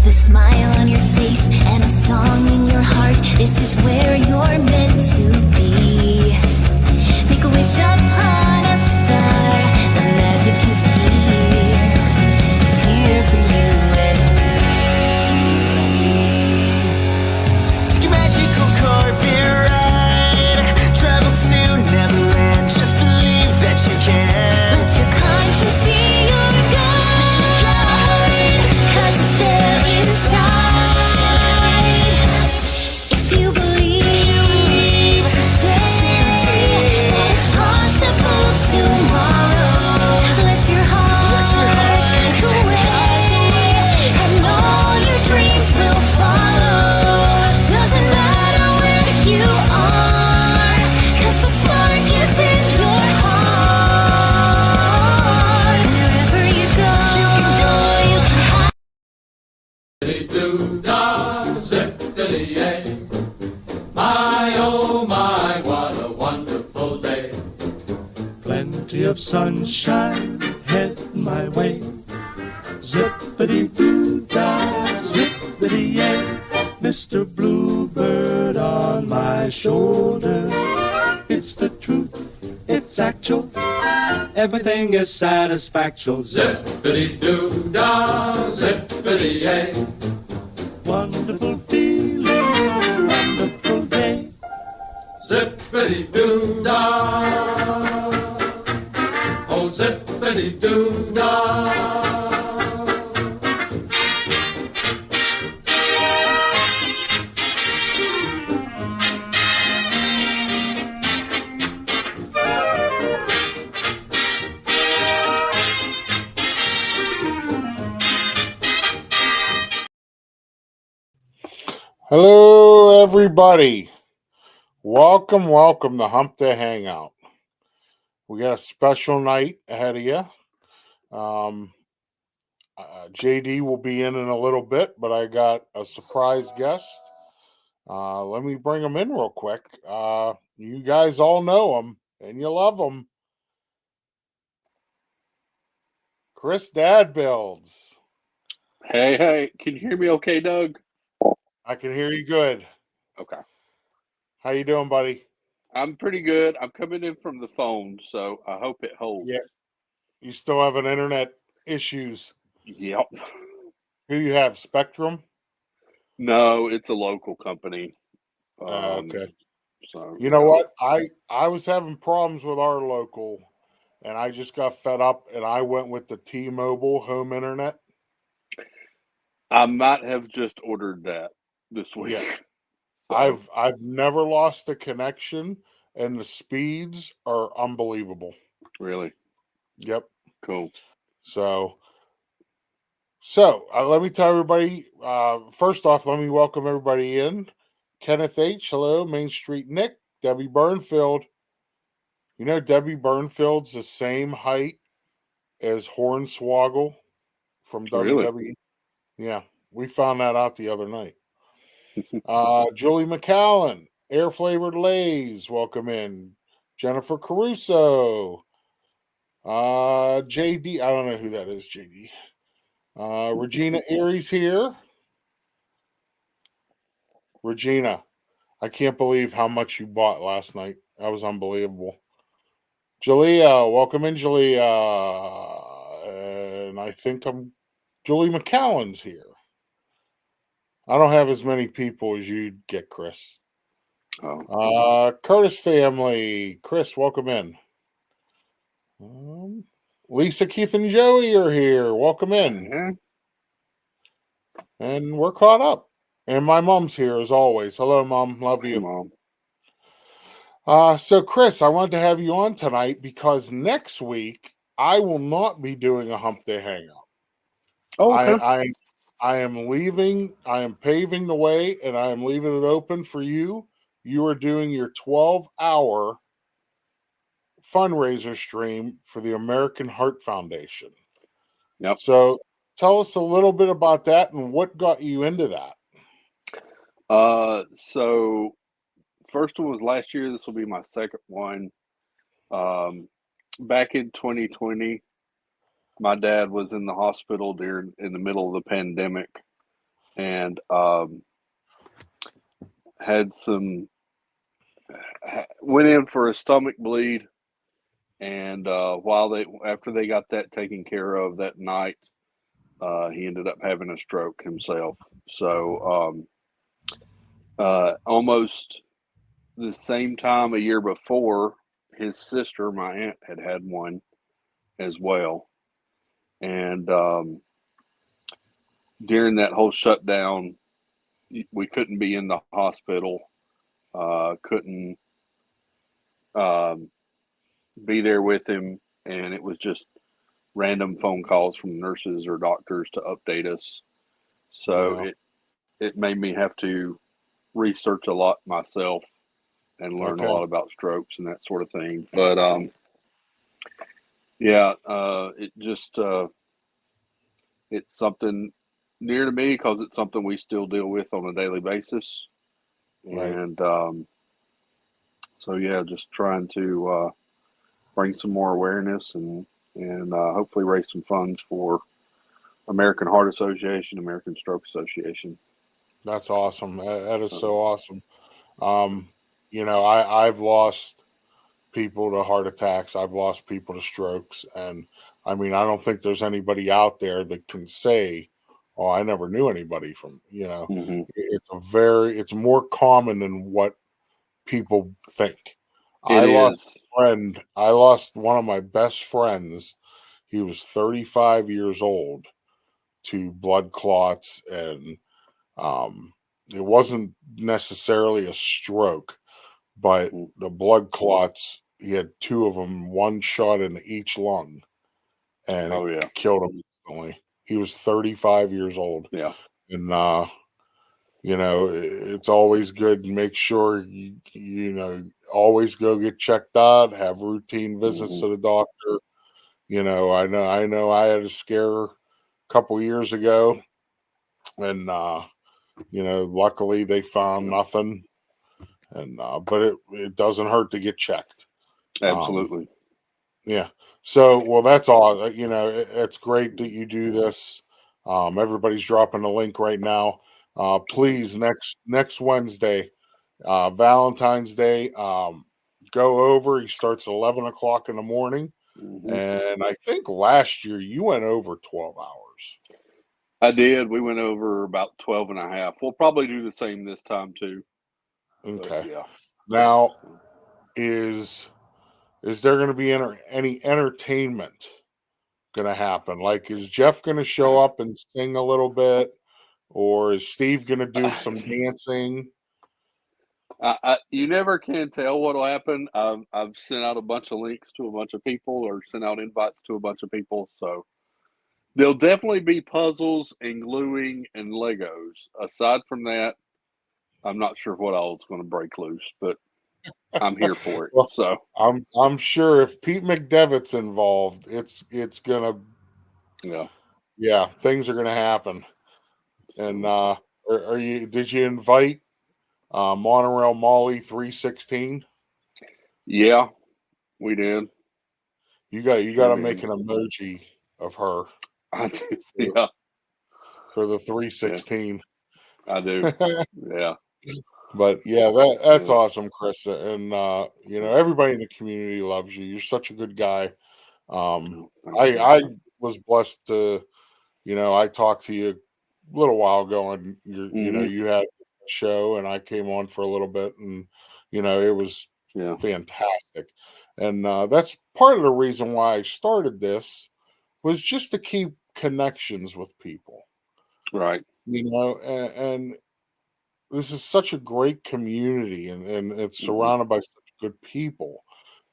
With a smile on your face and a song in your heart, this is where you're meant to be. Make a wish upon a star, the magic is here. It's here for you and me. Take a magical carpet ride, travel to Neverland, just believe that you can. Let your conscience be your guide, 'cause it's there inside. If you believe today that it's possible tomorrow, let your heart guide the way, and all your dreams will follow. Doesn't matter where you are, 'cause the spark is in your heart. Wherever you go, you can hide. Zip-a-Dee-Doo-dah, zip-a-dee-yay. My, oh my, what a wonderful day. Plenty of sunshine heading my way. Zip-a-dee-doo-dah, zip-a-dee-yay. Mr. Bluebird on my shoulder. It's the truth, it's actual. Everything is satisfactual. Zip-a-dee-doo-dah, zip-a-dee-yay. Wonderful feeling, wonderful day. Zip-a-dee-doo-dah. Oh, zip-a-dee-doo-dah. Hello, everybody. Welcome to Hump to Hangout. We got a special night ahead of you. JD will be in a little bit, but I got a surprise guest. Let me bring him in real quick. You guys all know him and you love him. Chris Dad Builds. Hey, can you hear me okay, Doug? I can hear you good. Okay. How you doing, buddy? I'm pretty good. I'm coming in from the phone, so I hope it holds. Yeah. You still having internet issues? Yep. Who you have? Spectrum? No, it's a local company. Okay. So You know what? I was having problems with our local, and I just got fed up, and I went with the T-Mobile home internet. I might have just ordered that this week. Yeah. So, I've never lost a connection, and the speeds are unbelievable. really Yep. cool. So let me tell everybody. First off, let me welcome everybody in. Kenneth H. Hello, Main Street Nick, Debbie Burnfield. You know Debbie Burnfield's the same height as Hornswoggle from Really? WWE. Yeah, we found that out the other night. Julie McCallan, Air Flavored Lays, welcome in. Jennifer Caruso. JD, I don't know who that is, JD. Regina Aries here. Regina, I can't believe how much you bought last night. That was unbelievable. Jalea, welcome in, Jalea. And I think Julie McCallan's here. I don't have as many people as you get, Chris. Oh. Curtis family. Chris, welcome in. Lisa, Keith, and Joey are here. Welcome in. Yeah. And we're caught up. And my mom's here as always. Hello, Mom. Love you. Mom. So, Chris, I wanted to have you on tonight because next week I will not be doing a Hump Day Hangout. Oh, okay. I am leaving. I am paving the way, and I am leaving it open for you. You are doing your 12-hour fundraiser stream for the American Heart Foundation. Yep. So, tell us a little bit about that and what got you into that. So first one was last year. This will be my second one. Back in 2020, my dad was in the hospital in the middle of the pandemic. and had some went in for a stomach bleed, and after they got that taken care of that night, he ended up having a stroke himself. So almost the same time a year before, his sister, my aunt, had one as well, and during that whole shutdown, we couldn't be in the hospital, couldn't be there with him, and it was just random phone calls from nurses or doctors to update us. So Yeah. it made me have to research a lot myself and learn a Okay. lot about strokes and that sort of thing. But yeah, it just it's something near to me because it's something we still deal with on a daily basis, Right. and so yeah, just trying to bring some more awareness and hopefully raise some funds for American Heart Association, American Stroke Association. That's awesome. That is So, so awesome. I've lost people to heart attacks. I've lost people to strokes. And I mean, I don't think there's anybody out there that can say, oh, I never knew anybody from, mm-hmm. it's more common than what people think. It I lost is. a friend. I lost one of my best friends. He was 35 years old to blood clots, and um, it wasn't necessarily a stroke, but Mm. the blood clots, he had two of them, one shot in each lung, and it Oh yeah, killed him instantly. He was 35 years old. yeah. And, it's always good to make sure always go get checked out, have routine visits Mm-hmm. to the doctor. I know I had a scare a couple years ago, and luckily they found Yeah, nothing, and but it doesn't hurt to get checked. Um, absolutely. yeah. So, well, that's all. It's great that you do this. Everybody's dropping a link right now. Please, next Wednesday, Valentine's Day, go over. He starts at 11 o'clock in the morning, Mm-hmm. and I think last year you went over 12 hours. I did. We went over about 12 and a half. We'll probably do the same this time too. But Okay. yeah. Now, So, is is there going to be any entertainment going to happen? Like, is Jeff going to show up and sing a little bit, or is Steve going to do some dancing? you never can tell what'll happen. I've sent out a bunch of links to a bunch of people or sent out invites to a bunch of people. So there'll definitely be puzzles and gluing and Legos. Aside from that, I'm not sure what all is going to break loose, but I'm here for it. Well, So I'm sure if Pete McDevitt's involved, it's gonna, yeah. yeah, things are gonna happen. And So, are you did you invite Monorail Molly 316? yeah, we did. You got Sure to make did. an emoji of her I do. for, Yeah. for the Yeah. 316. I do. Yeah. But yeah, that's Yeah. awesome, Chris. And everybody in the community loves you. You're such a good guy. Um, Oh, thank I you. I was blessed to, I talked to you a little while ago, and Hmm. you had a show, and I came on for a little bit, and it was Yeah. fantastic. And that's part of the reason why I started this, was just to keep connections with people. Right. And this is such a great community, and it's Hmm. surrounded by such good people,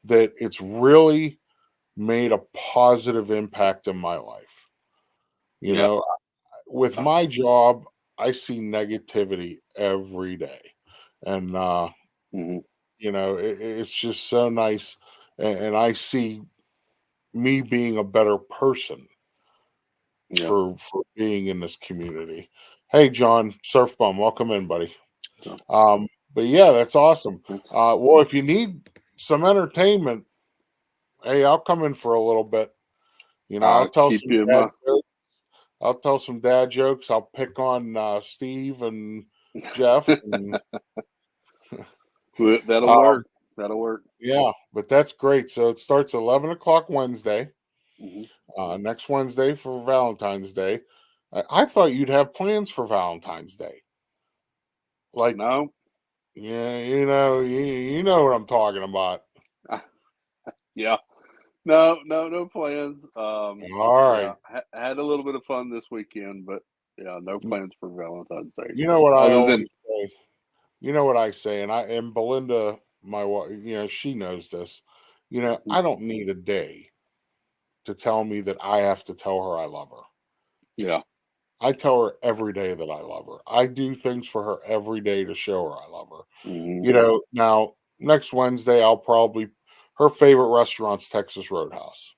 that it's really made a positive impact in my life. You Yeah. know, with my job, I see negativity every day. And Hmm. it's just so nice, and I see me being a better person Yeah. for being in this community. Hey, John, Surf Bum, welcome in, buddy. So But yeah, that's awesome. that's Well, if you need some entertainment, hey, I'll come in for a little bit. I'll I tell keep some you in bad my jokes. I'll tell some dad jokes. I'll pick on Steve and Jeff. And, That'll um, work. That'll work. yeah, but that's great. So it starts 11 o'clock Wednesday. Hmm. Next Wednesday for Valentine's Day. I thought you'd have plans for Valentine's Day. Like, No. yeah, you know what I'm talking about. Yeah. No plans. All Yeah, right. had a little bit of fun this weekend, but yeah, no plans for Valentine's Day. You know what I Other than always say. You know what I say, and Belinda, my wife, she knows this. I don't need a day to tell me that I have to tell her I love her. yeah, I tell her every day that I love her. I do things for her every day to show her I love her. hmm Now next Wednesday her favorite restaurant's Texas Roadhouse.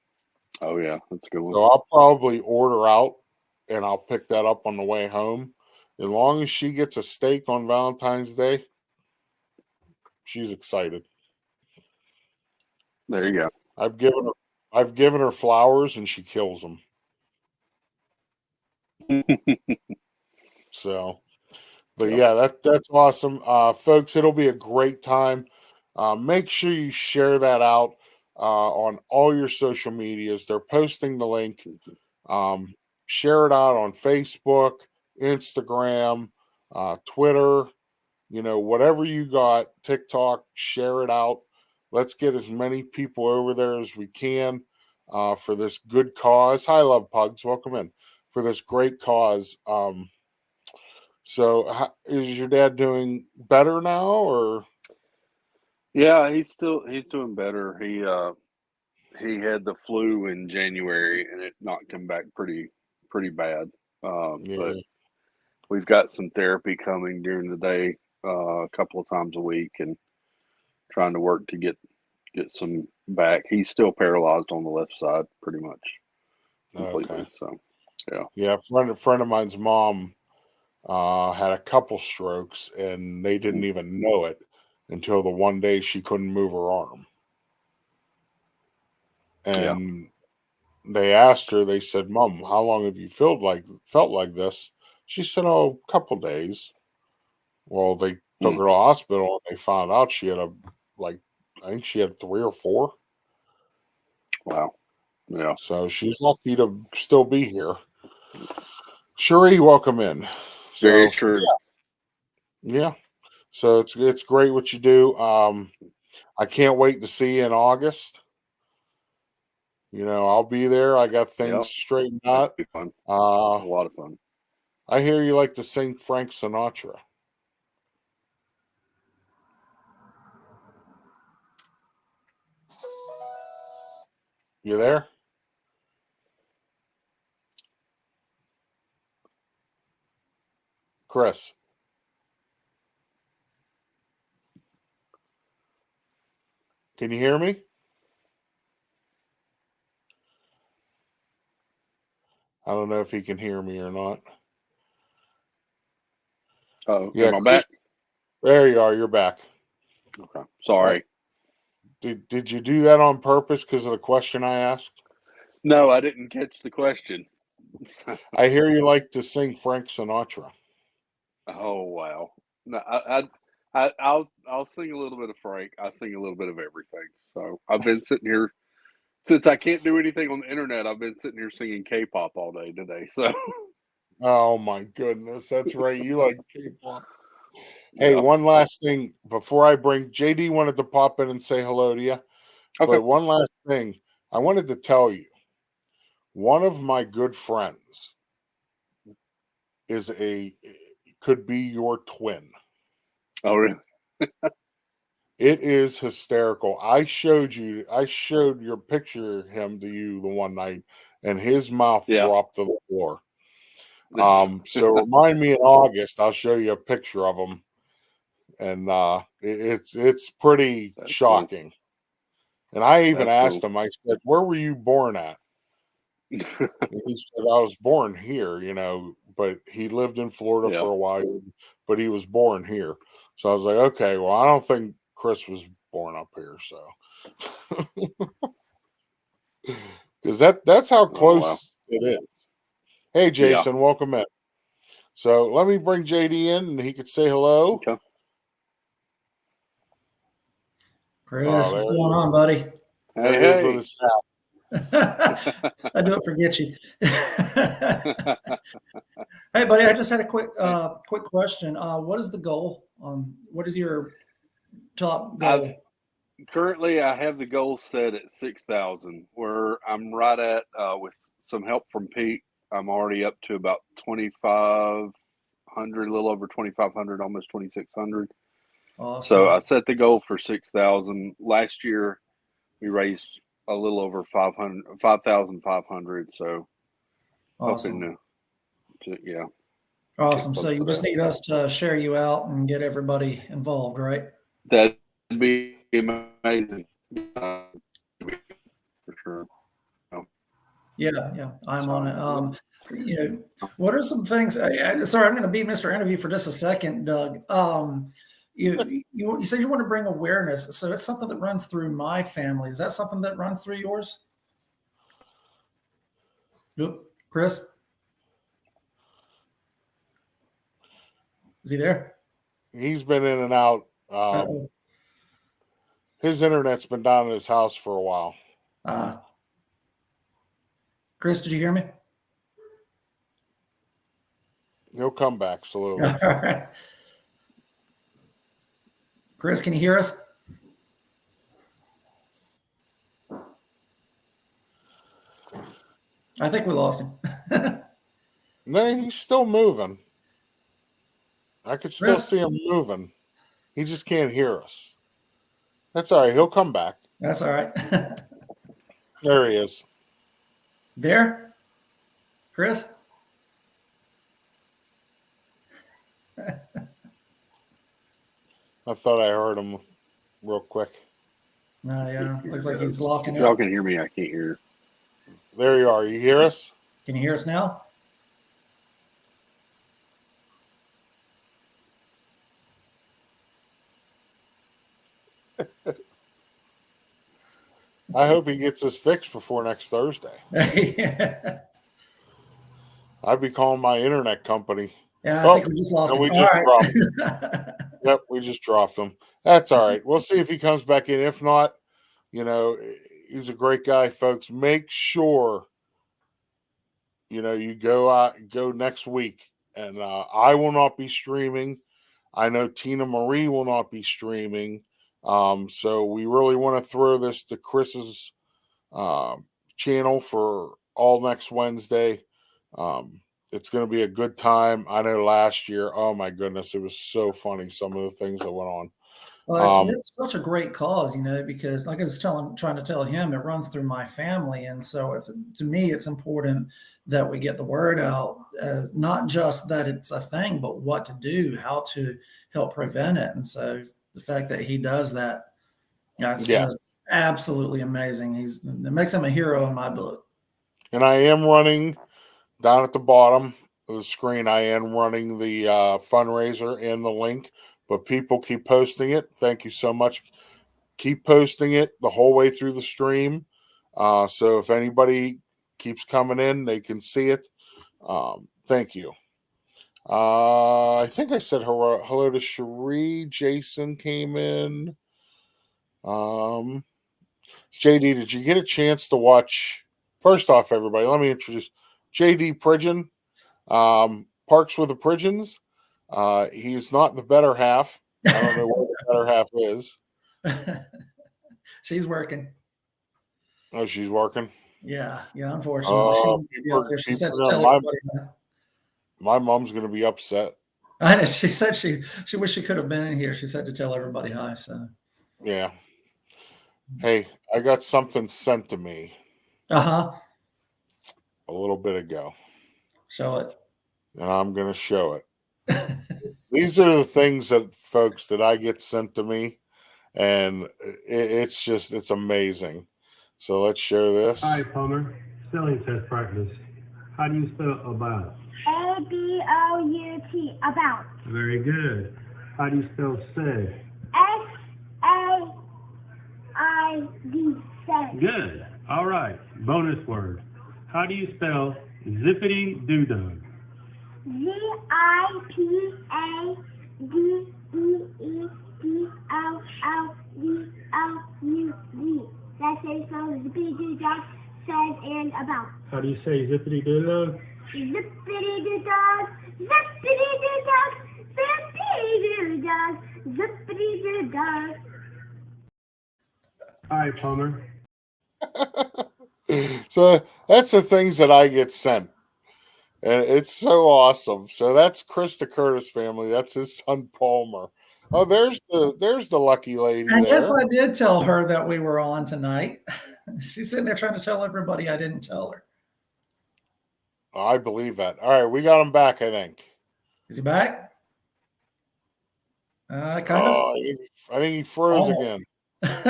oh yeah, that's a good one. So I'll probably order out and I'll pick that up on the way home. As long as she gets a steak on Valentine's Day, she's excited. There you I've given her I've given her flowers and she kills them. go. So, but Yep. yeah, that's awesome, folks. It'll be a great time. Make sure you share that out on all your social medias. They're posting the link. Um, Share it out on Facebook, Instagram, Twitter. Whatever you got, TikTok. Share it out. Let's get as many people over there as we can for this good cause. Hi, Love Pugs. Welcome in for this great cause. So, is your dad doing better now, or Yeah, he's doing better. He had the flu in January and it knocked him back pretty bad. But yeah? we've got some therapy coming during the day, a couple of times a week, and trying to work to get some back. He's still paralyzed on the left side, pretty much Okay, completely. So yeah, yeah. A friend of mine's mom had a couple strokes, and they didn't Mm, even know it until the one day she couldn't move her arm, yeah, and they asked her. They said, "Mom, how long have you felt like this?" She said, "Oh, a couple days." Well, they took Mm, her to the hospital, and they found out she had like I think she had three or four. wow, yeah, So she's lucky to still be here. it's Sheree, welcome in. very So true. yeah, so it's great what you do. I can't wait to see you in August. I'll be there. I got Yeah, things straightened that'd out. be fun. Uh, A lot of fun. I hear you like to sing Frank Sinatra. You there, Chris? Can you hear me? I don't know if he can hear me or not. Oh, Yeah, am I Chris. back? There you are. You're back. Okay, All right. sorry. Did you do that on purpose because of the question I asked? No, I didn't catch the question. I hear you like to sing Frank Sinatra. Oh wow. No, I'll sing a little bit of Frank. I sing a little bit of everything. So I've been sitting here since I can't do anything on the internet. I've been sitting here singing K-pop all day today. So Oh my goodness, that's right. You like K-pop. Hey, yeah. one last thing before I bring JD wanted to pop in and say hello to you. Okay. But one last thing, I wanted to tell you, one of my good friends is could be your twin. Oh really? It is hysterical. I showed your picture of him to you the one night, and his mouth Yeah. dropped to the floor. That's So remind me in August, I'll show you a picture of him, and it's pretty that's cool. shocking. And I even That's asked cool. him, I said, "Where were you born at?" And he said, "I was born here, but he lived in Florida Yeah. for a while, but he was born here." So I was like, "Okay, well, I don't think Chris was born up here, so." Because that's how Oh wow. close it is. Hey, Jason, welcome in. So let me bring JD in, and he could say hello. Okay. Chris, Oh, what's there going he on, buddy? There Hey, he is hey. with his hat. I do it, forget you. Hey, buddy, I just had a quick question. What is the goal? What is your top goal? Currently, I have the goal set at 6,000, where I'm right at, with some help from Pete. I'm already up to about 2,500, a little over 2,500, almost 2,600. Awesome. So I set the goal for 6,000. Last year, we raised a little over 5,500. So Awesome. hoping to yeah. Awesome. get So close you to just that. need us to share you out and get everybody involved, right? That'd be amazing. For sure. Yeah, I'm on it. What are some things? Sorry, I'm going to be Mr. Interview for just a second, Doug. You said you want to bring awareness, so it's something that runs through my family. Is that something that runs through yours? Oop, Chris, is he there? He's been in and out. Uh-oh. His internet's been down at his house for a while. Chris, did you hear me? He'll come back slowly. All right. Chris, can you hear us? I think we lost him. No, he's still moving. I could still Chris? see him moving. He just can't hear us. That's all right. He'll come back. That's all right. There he is. There? Chris? I thought I heard him real quick. No, yeah. Looks like he's locking If y'all up. can hear me, I can't hear. There you are. You hear us? Can you hear us now? I hope he gets this fixed before next Thursday. Yeah, I'd be calling my internet company. I think we just lost him. We All just right. dropped him. Yep, we just dropped him. That's all right. We'll see if he comes back in. If not, he's a great guy, folks. Make sure, you go next week. And I will not be streaming. I know Tina Marie will not be streaming. So we really want to throw this to Chris's channel for all next Wednesday. It's going to be a good time. I know last year, oh my goodness, it was so funny, some of the things that went on. Well, it's such a great cause, because like I was trying to tell him, it runs through my family. And so to me, it's important that we get the word out, as not just that it's a thing, but what to do, how to help prevent it. And so the fact that he does that, that's just absolutely amazing. It makes him a hero in my book. And I am running down at the bottom of the screen. I am running the fundraiser and the link, but people keep posting it. Thank you so much. Keep posting it the whole way through the stream. So if anybody keeps coming in, they can see it. Thank you. I think I said hello to Cherie. Jason came in. JD, did you get a chance to watch? First off, everybody, let me introduce JD Pridgen, Parks with the Pridgens. He's not the better half. I don't know what the better half is. She's working. Oh, she's working. Yeah. Unfortunately, she said to tell everybody. My mom's going to be upset. I know. She said she wished she could have been in here. She said to tell everybody hi. So yeah. Hey, I got something sent to me. A little bit ago. Show it. And I'm going to show it. These are the things folks, that I get sent to me. And it's amazing. So let's show this. Hi, Palmer. Spelling test practice. How do you spell about? A-B-O-U-T, about. Very good. How do you spell say? S-A-I-D, say. Good. All right. Bonus word. How do you spell Zip-a-Dee-Doo. Zippididoodoo. That's a song Zip-a-Dee-Doo dog says and about. How do you say Zip-a-Dee-Doo? Zippity-doo dog, zippity-doo dog, zippity-doo dog, zippity-doo dog. All right, Palmer. So that's the things that I get sent. And it's so awesome. So that's Chris the Curtis family. That's his son Palmer. Oh, there's the lucky lady And there. yes, I did tell her that we were on tonight. She's sitting there trying to tell everybody I didn't tell her. I believe that. All right, we got him back, I think. Is he back? Kind of. Oh, I think he froze Almost. again. As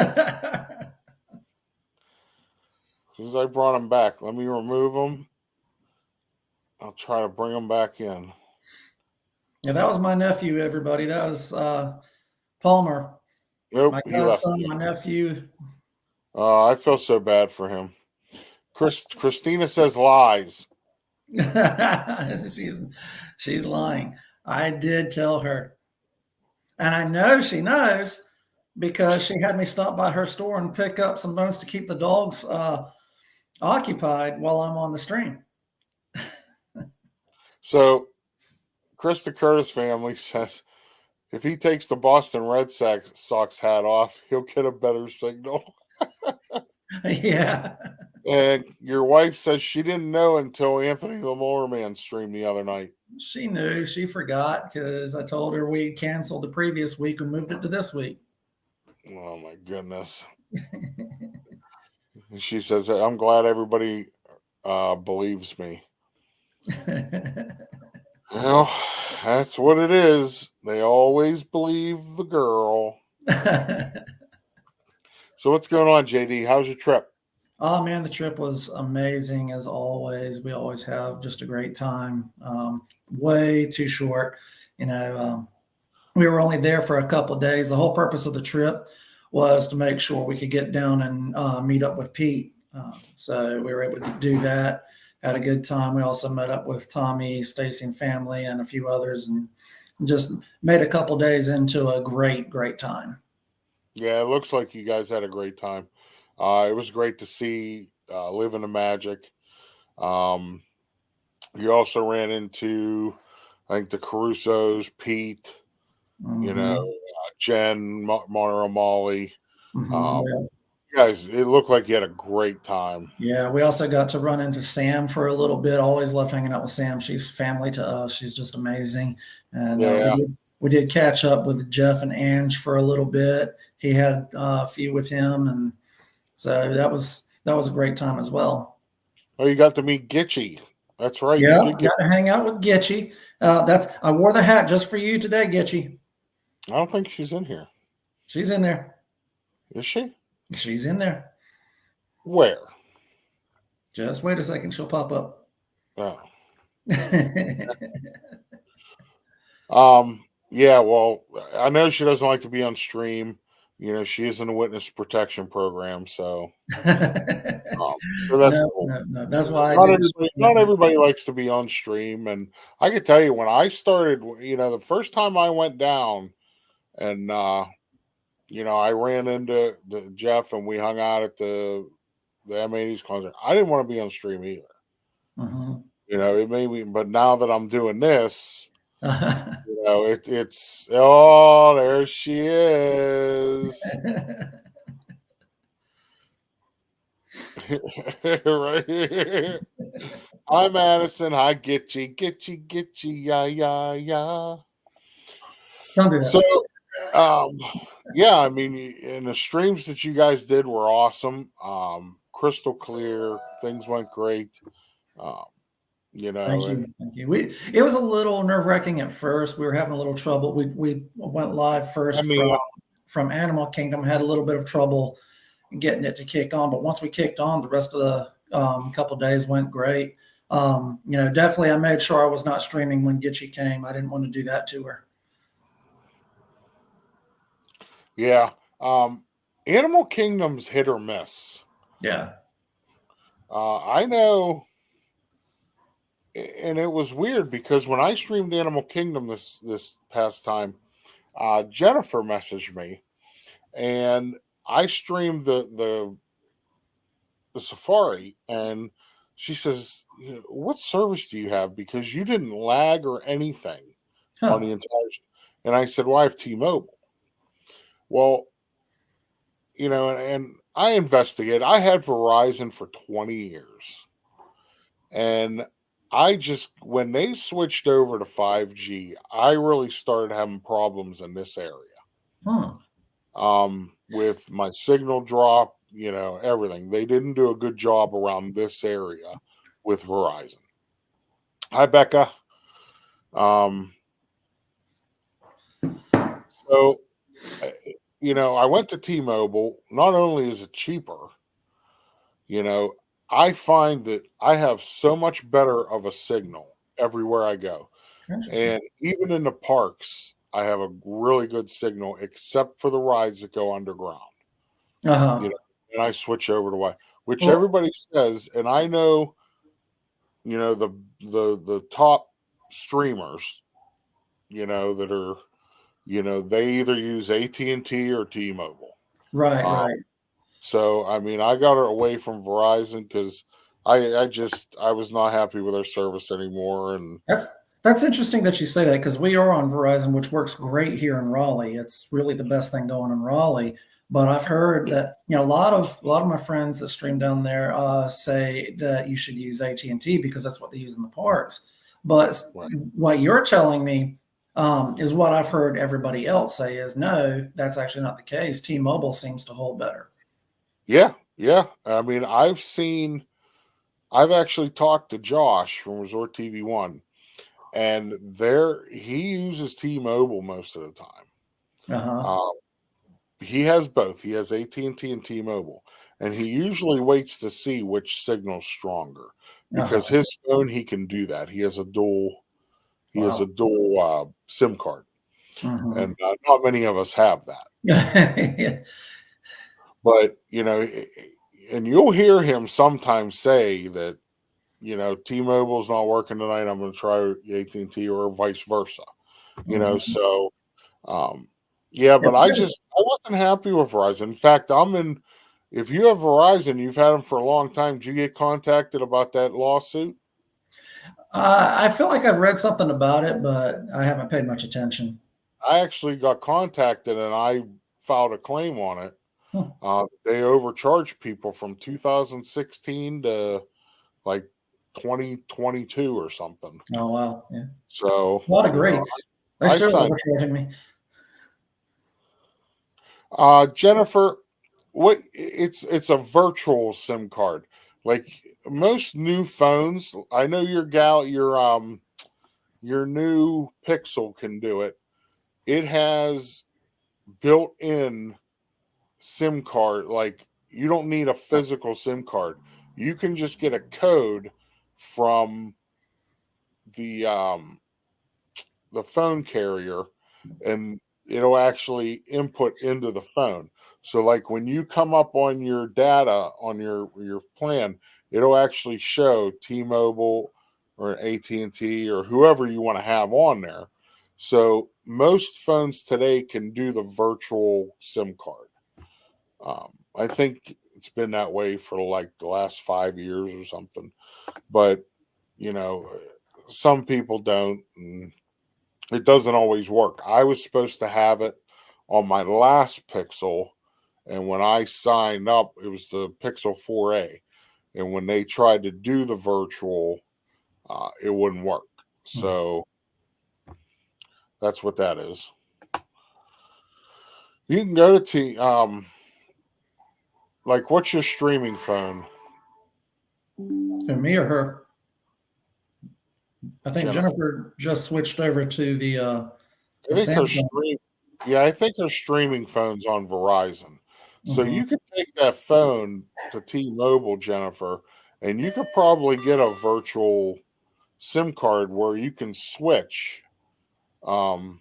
soon as I brought him back, let me remove him. I'll try to bring him back in. Yeah, that was my nephew, everybody. That was Palmer. Nope, My he left. godson, my nephew. I feel so bad for him. Christina says lies. she's lying. I did tell her. And I know she knows because she had me stop by her store and pick up some bones to keep the dogs occupied while I'm on the stream. So, Chris the Curtis family says if he takes the Boston Red Sox hat off, he'll get a better signal. Yeah. And your wife says she didn't know until Anthony the Moorman streamed the other night. She knew. She forgot because I told her we canceled the previous week and moved it to this week. Oh, my goodness. She says, I'm glad everybody believes me. Well, that's what it is. They always believe the girl. So what's going on, JD? How's your trip? Oh man, the trip was amazing as always. We always have just a great time. Way too short, we were only there for a couple of days. The whole purpose of the trip was to make sure we could get down and meet up with Pete. So we were able to do that. Had a good time. We also met up with Tommy, Stacy, and family, and a few others, and just made a couple of days into a great time. Yeah, it looks like you guys had a great time. It was great to see Living the Magic. You also ran into, I think, the Carusos, Pete, Mhm. Jen, Mara, Molly. Mhm. You guys, it looked like you had a great time. Yeah, we also got to run into Sam for a little bit. Always love hanging out with Sam. She's family to us. She's just amazing. And Yeah. we did catch up with Jeff and Ange for a little bit. He had a few with him, and so that was a great time as well. Oh, you got to meet Gitchy. That's right. Yeah, You did got to hang out with Gitchy. I wore the hat just for you today, Gitchy. I don't think she's in here. She's in there. Is she? She's in there. Where? Just wait a second. She'll pop up. Oh. Yeah, well, I know she doesn't like to be on stream. She is in the witness protection program, so that's cool. No. That's why Not everybody likes to be on stream. And I can tell you, when I started, the first time I went down and I ran into Jeff and we hung out at the M80s concert, I didn't want to be on stream either. Mhm. It made me, but now that I'm doing this, it's there she is. Right here. Hi, Madison. Hi, Gitchy, yeah. Don't do that. So, yeah, I mean, and the streams that you guys did were awesome. Crystal clear. Things went great. Thank you. It was a little nerve-wracking at first. We were having a little trouble. We went live first from Animal Kingdom, had a little bit of trouble getting it to kick on, but once we kicked on, the rest of the couple of days went great. Definitely I made sure I was not streaming when Gitchy came. I didn't want to do that to her. Yeah. Animal Kingdom's hit or miss. Yeah. I know and it was weird because when I streamed Animal Kingdom this past time, Jennifer messaged me, and I streamed the Safari, and she says, "What service do you have? Because you didn't lag or anything on Huh. the entire." And I said, "Well, I have T-Mobile." Well, and I investigated. I had Verizon for 20 years, and I just when they switched over to 5G, I really started having problems in this area. Hmm. With my signal drop, everything. They didn't do a good job around this area with Verizon. Hi, Becca. Um, so, uh, I went to T-Mobile. Not only is it cheaper, you know, I find that I have so much better of a signal everywhere I go. Interesting. And even in the parks, I have a really good signal, except for the rides that go underground. Uh-huh. You know, and I switch over to which Well, everybody says, and I know, the top streamers, that are, they either use AT&T or T-Mobile. right, Um, right. so I mean, I got away from Verizon because I was not happy with their service anymore, and That's that's interesting that you say that because we are on Verizon, which works great here in Raleigh. It's really the best thing going in Raleigh. But I've heard that a lot of my friends that stream down there say that you should use AT&T because that's what they use in the parks. But right. what you're telling me is what I've heard everybody else say is no, that's actually not the case. T-Mobile seems to hold better. Yeah, yeah. I mean, I've actually talked to Josh from Resort TV One, and he uses T-Mobile most of the time. Uh-huh. Uh, he has both. He has AT&T and T-Mobile, and he usually waits to see which signal's stronger Uh-huh. because his phone he can do that. He has a Wow. dual SIM card, Hmm. and not many of us have that. But and you'll hear him sometimes say that T-Mobile's not working tonight. I'm going to try AT&T or vice versa. Mhm. So yeah, Yeah, but I wasn't happy with Verizon. In fact, if you have Verizon, you've had them for a long time. Did you get contacted about that lawsuit? I feel like I've read something about it, but I haven't paid much attention. I actually got contacted and I filed a claim on it. Hmm. They overcharged people from 2016 to like 2022 or something. Oh wow, yeah, So, what a great. They I still signed. overcharging me. Jennifer, it's a virtual SIM card. Like most new phones, I know your new Pixel can do it. It has built-in SIM card. Like you don't need a physical SIM card. You can just get a code from the um the phone carrier, and it'll actually input into the phone. So like when you come up on your data on your plan, it'll actually show T-Mobile or AT&T or whoever you want to have on there. So most phones today can do the virtual SIM card. I think it's been that way for like the last 5 years or something. But you know, some people don't, and it doesn't always work. I was supposed to have it on my last Pixel, and when I signed up, it was the Pixel 4a. And when they tried to do the virtual, it wouldn't work. Hmm. So that's what that is. You can go to like, what's your streaming phone, To me or her? I think Jennifer? Jennifer just switched over to I the think her Samsung. stream. Yeah, I think her streaming phone's on Verizon. So Hmm. you could take that phone to T-Mobile, Jennifer, and you could probably get a virtual SIM card where you can switch. Um,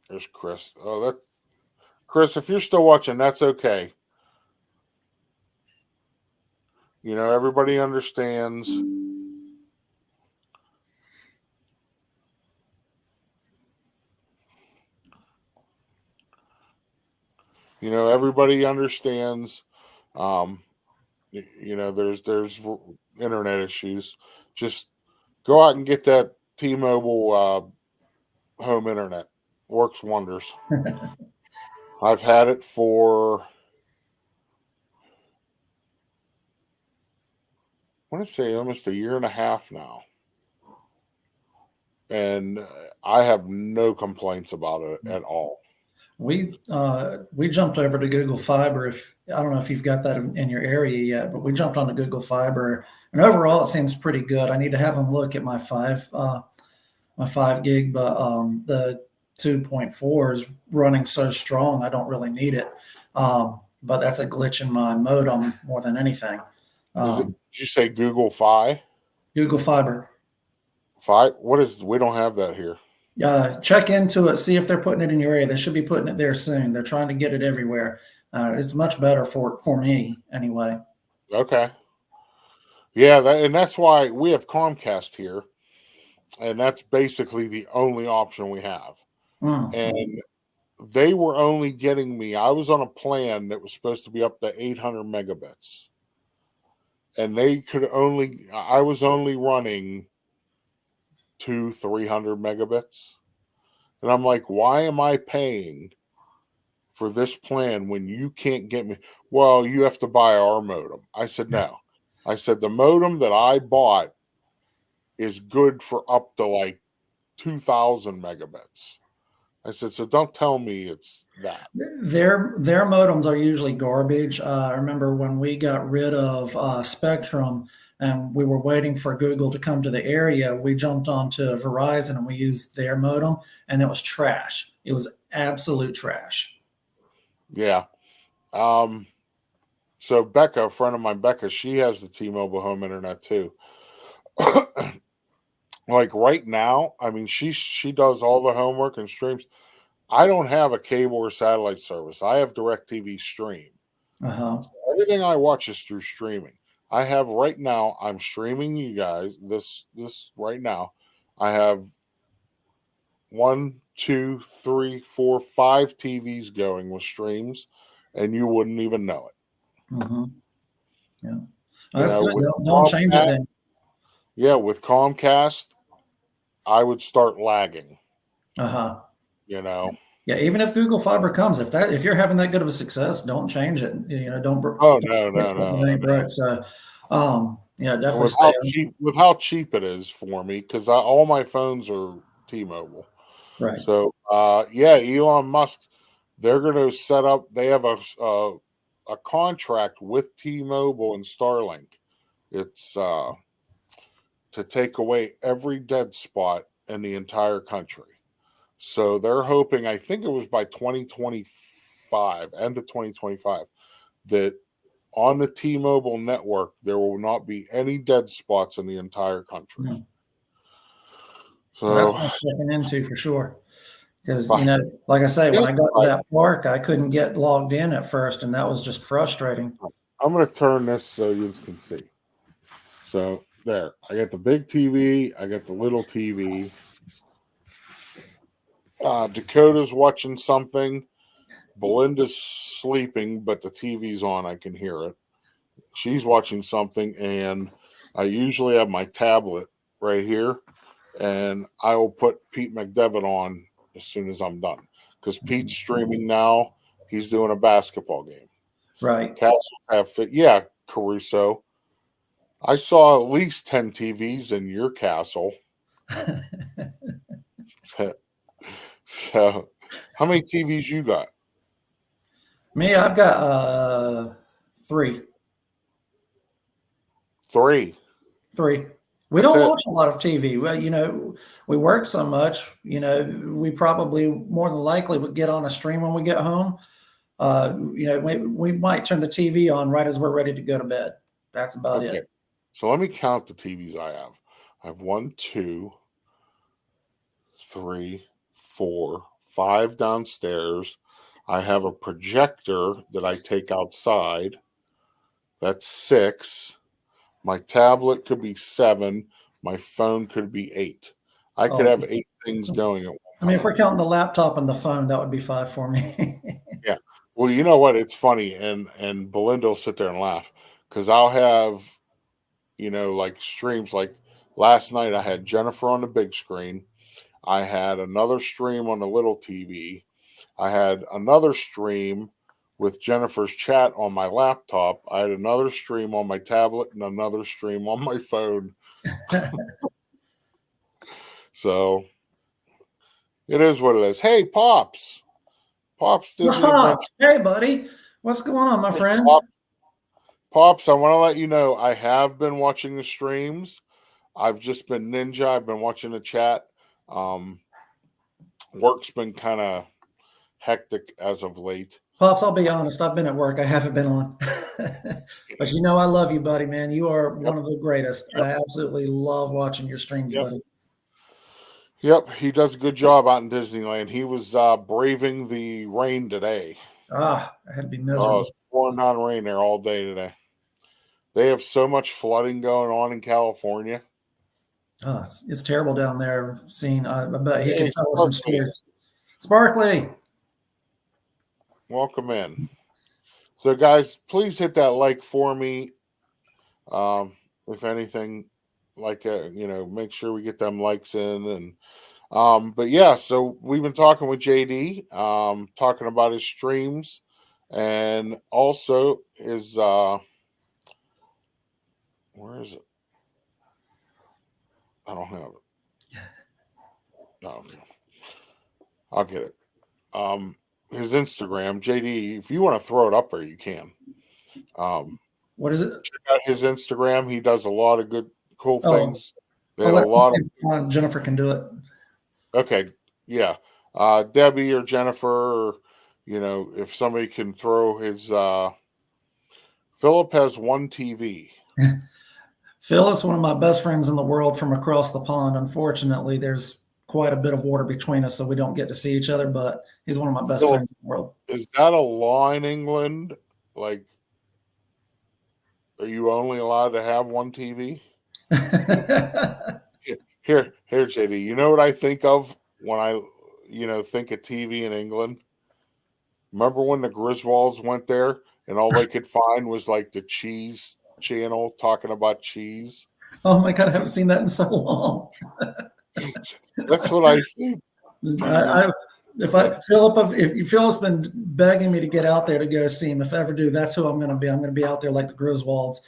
there's Chris. Oh, that Chris, if you're still watching, that's okay. Everybody understands. Everybody understands. There's internet issues. Just go out and get that T-Mobile home internet. Works wonders. I've had it for, I want to say, almost a year and a half now, and I have no complaints about it at all. We jumped over to Google Fiber. If I don't know if you've got that in your area yet, but we jumped onto Google Fiber, and overall it seems pretty good. I need to have them look at my 5 gig, but the 2.4 is running so strong I don't really need it. But that's a glitch in my modem more than anything. Did you say Google Fi? Google Fiber. What is? We don't have that here. Check into it, see if they're putting it in your area. They should be putting it there soon. They're trying to get it everywhere. It's much better for me anyway. Okay. Yeah, and that's why we have Comcast here, and that's basically the only option we have. And they were only getting me. I was on a plan that was supposed to be up to 800 megabits, and I was only running 300 megabits. And I'm like, why am I paying for this plan when you can't get me? Well, you have to buy our modem. I said, no. I said, the modem that I bought is good for up to like 2,000 megabits. I said, so don't tell me it's that. Their modems are usually garbage. I remember when we got rid of Spectrum and we were waiting for Google to come to the area, we jumped onto Verizon and we used their modem, and it was trash. It was absolute trash. Yeah. So Becca, a friend of mine, Becca, she has the T-Mobile home internet too. Like right now, I mean, she does all the homework and streams. I don't have a cable or satellite service. I have DirecTV Stream. Uh-huh. Everything I watch is through streaming. I have right now, I'm streaming you guys this right now. I have 1, 2, 3, 4, 5 TVs going with streams, and you wouldn't even know it. Mm-hmm. Yeah. That's good. With Don't change it then. Yeah, with Comcast, I would start lagging. Uh-huh. Yeah, even if Google Fiber comes, if you're having that good of a success, don't change it. Don't. Oh no. Broke. So, definitely with how cheap it is for me, because all my phones are T-Mobile. Right. So, Elon Musk, they're going to set up. They have a contract with T-Mobile and Starlink. It's to take away every dead spot in the entire country. So they're hoping, I think it was by 2025, end of 2025, that on the T-Mobile network, there will not be any dead spots in the entire country. Mm-hmm. So that's what I'm checking into for sure. Because, like I say, when I got to that park, I couldn't get logged in at first, and that was just frustrating. I'm going to turn this so you can see. So there, I got the big TV, I got the little TV. Dakota's watching something. Belinda's sleeping, but the TV's on. I can hear it. She's watching something, and I usually have my tablet right here, and I will put Pete McDevitt on as soon as I'm done, because Pete's streaming now. He's doing a basketball game. Right. Caruso. I saw at least 10 TVs in your castle. So, how many TVs you got? Me, I've got 3. 3. 3. We don't watch a lot of TV. Well, we work so much. We probably more than likely would get on a stream when we get home. We might turn the TV on right as we're ready to go to bed. That's about it. So let me count the TVs I have. I have 1, 2, 3, 4, 5 downstairs. I have a projector that I take outside. That's 6. My tablet could be 7. My phone could be 8. I could have 8 things going at one time. I mean, if we're counting the laptop and the phone, that would be 5 for me. Yeah. Well, you know what? It's funny, and Belinda will sit there and laugh because I'll have, like streams. Like last night, I had Jennifer on the big screen. I had another stream on the little TV. I had another stream with Jennifer's chat on my laptop. I had another stream on my tablet and another stream on my phone. So it is what it is. Hey, Pops. Pops Disney Adventure. Pops, hey buddy, what's going on, my friend? Pops, I want to let you know I have been watching the streams. I've just been ninja. I've been watching the chat. Work's been kind of hectic as of late. Pops, I'll be honest, I've been at work. I haven't been on. But I love you, buddy, man. You are one of the greatest. Yep. I absolutely love watching your streams, Yep. buddy. Yep, he does a good job out in Disneyland. He was braving the rain today. I had to be Oh, miserable. it's pouring down rain there all day today. They have so much flooding going on in California. It's terrible down there. I bet he can tell us some Sparkly. stories. Sparkly. Welcome in. So, guys, please hit that like for me. If anything, make sure we get them likes in. And but yeah, so we've been talking with JD, talking about his streams, and also his where is it? I don't have it. No, okay. I'll get it. His Instagram, JD. If you want to throw it up there, you can. What is it? Check out his Instagram. He does a lot of cool Oh, things. They have a lot of. Jennifer can do it. Okay, yeah. Debbie or Jennifer, or, if somebody can throw his. Philip has one TV. Philip's one of my best friends in the world from across the pond. Unfortunately, there's quite a bit of water between us, so we don't get to see each other, but he's one of my best friends in the world. Is that a law in England? Like, are you only allowed to have one TV? Here, JD. You know what I think of when I, think of TV in England? Remember when the Griswolds went there and all they could find was like the cheese channel talking about cheese? Oh my God, I haven't seen that in so long. That's what I think. If Philip's been begging me to get out there to go see him, if I ever do, that's who I'm going to be. I'm going to be out there like the Griswolds.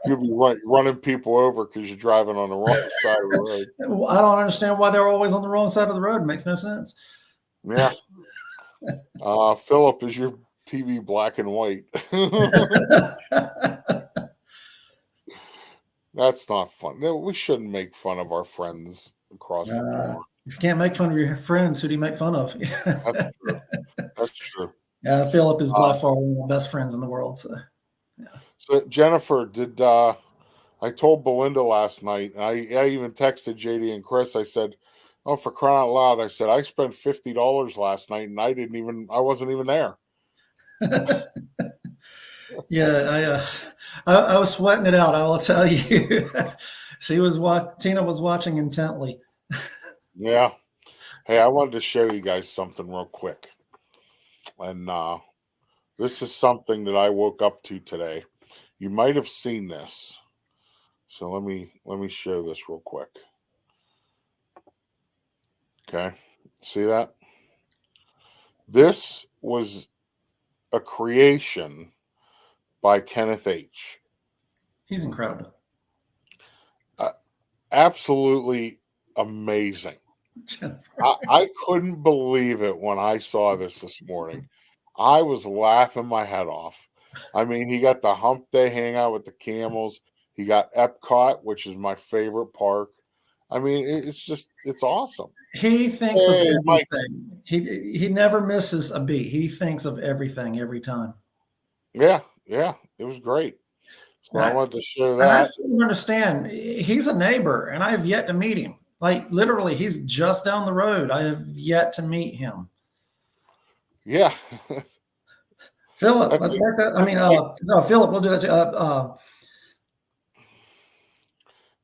You'll be running people over because you're driving on the wrong side of the road. I don't understand why they're always on the wrong side of the road. It makes no sense. Yeah. Philip, is your TV black and white? That's not fun. We shouldn't make fun of our friends across the pond. If you can't make fun of your friends, who do you make fun of? That's true. That's true. Philip is by far one of my best friends in the world. So, yeah. So Jennifer, I told Belinda last night, and I even texted JD and Chris. I said, "Oh, for crying out loud!" I said I spent $50 last night, and I wasn't even there. Yeah, I was sweating it out. I will tell you. Tina was watching intently. Yeah. Hey, I wanted to show you guys something real quick, and this is something that I woke up to today. You might have seen this, so let me show this real quick. Okay, see that? This was a creation by Kenneth H. He's incredible. Absolutely amazing. I couldn't believe it when I saw this morning. I was laughing my head off. I mean, he got the Hump Day hangout with the camels. He got Epcot, which is my favorite park. I mean, it's awesome. He thinks of everything. He never misses a beat. He thinks of everything every time. Yeah, it was great. So I wanted to show that. And I still don't understand. He's a neighbor, and I have yet to meet him. Like literally, he's just down the road. I have yet to meet him. Yeah. Philip, let's work that. I mean, no, Philip, we'll do that.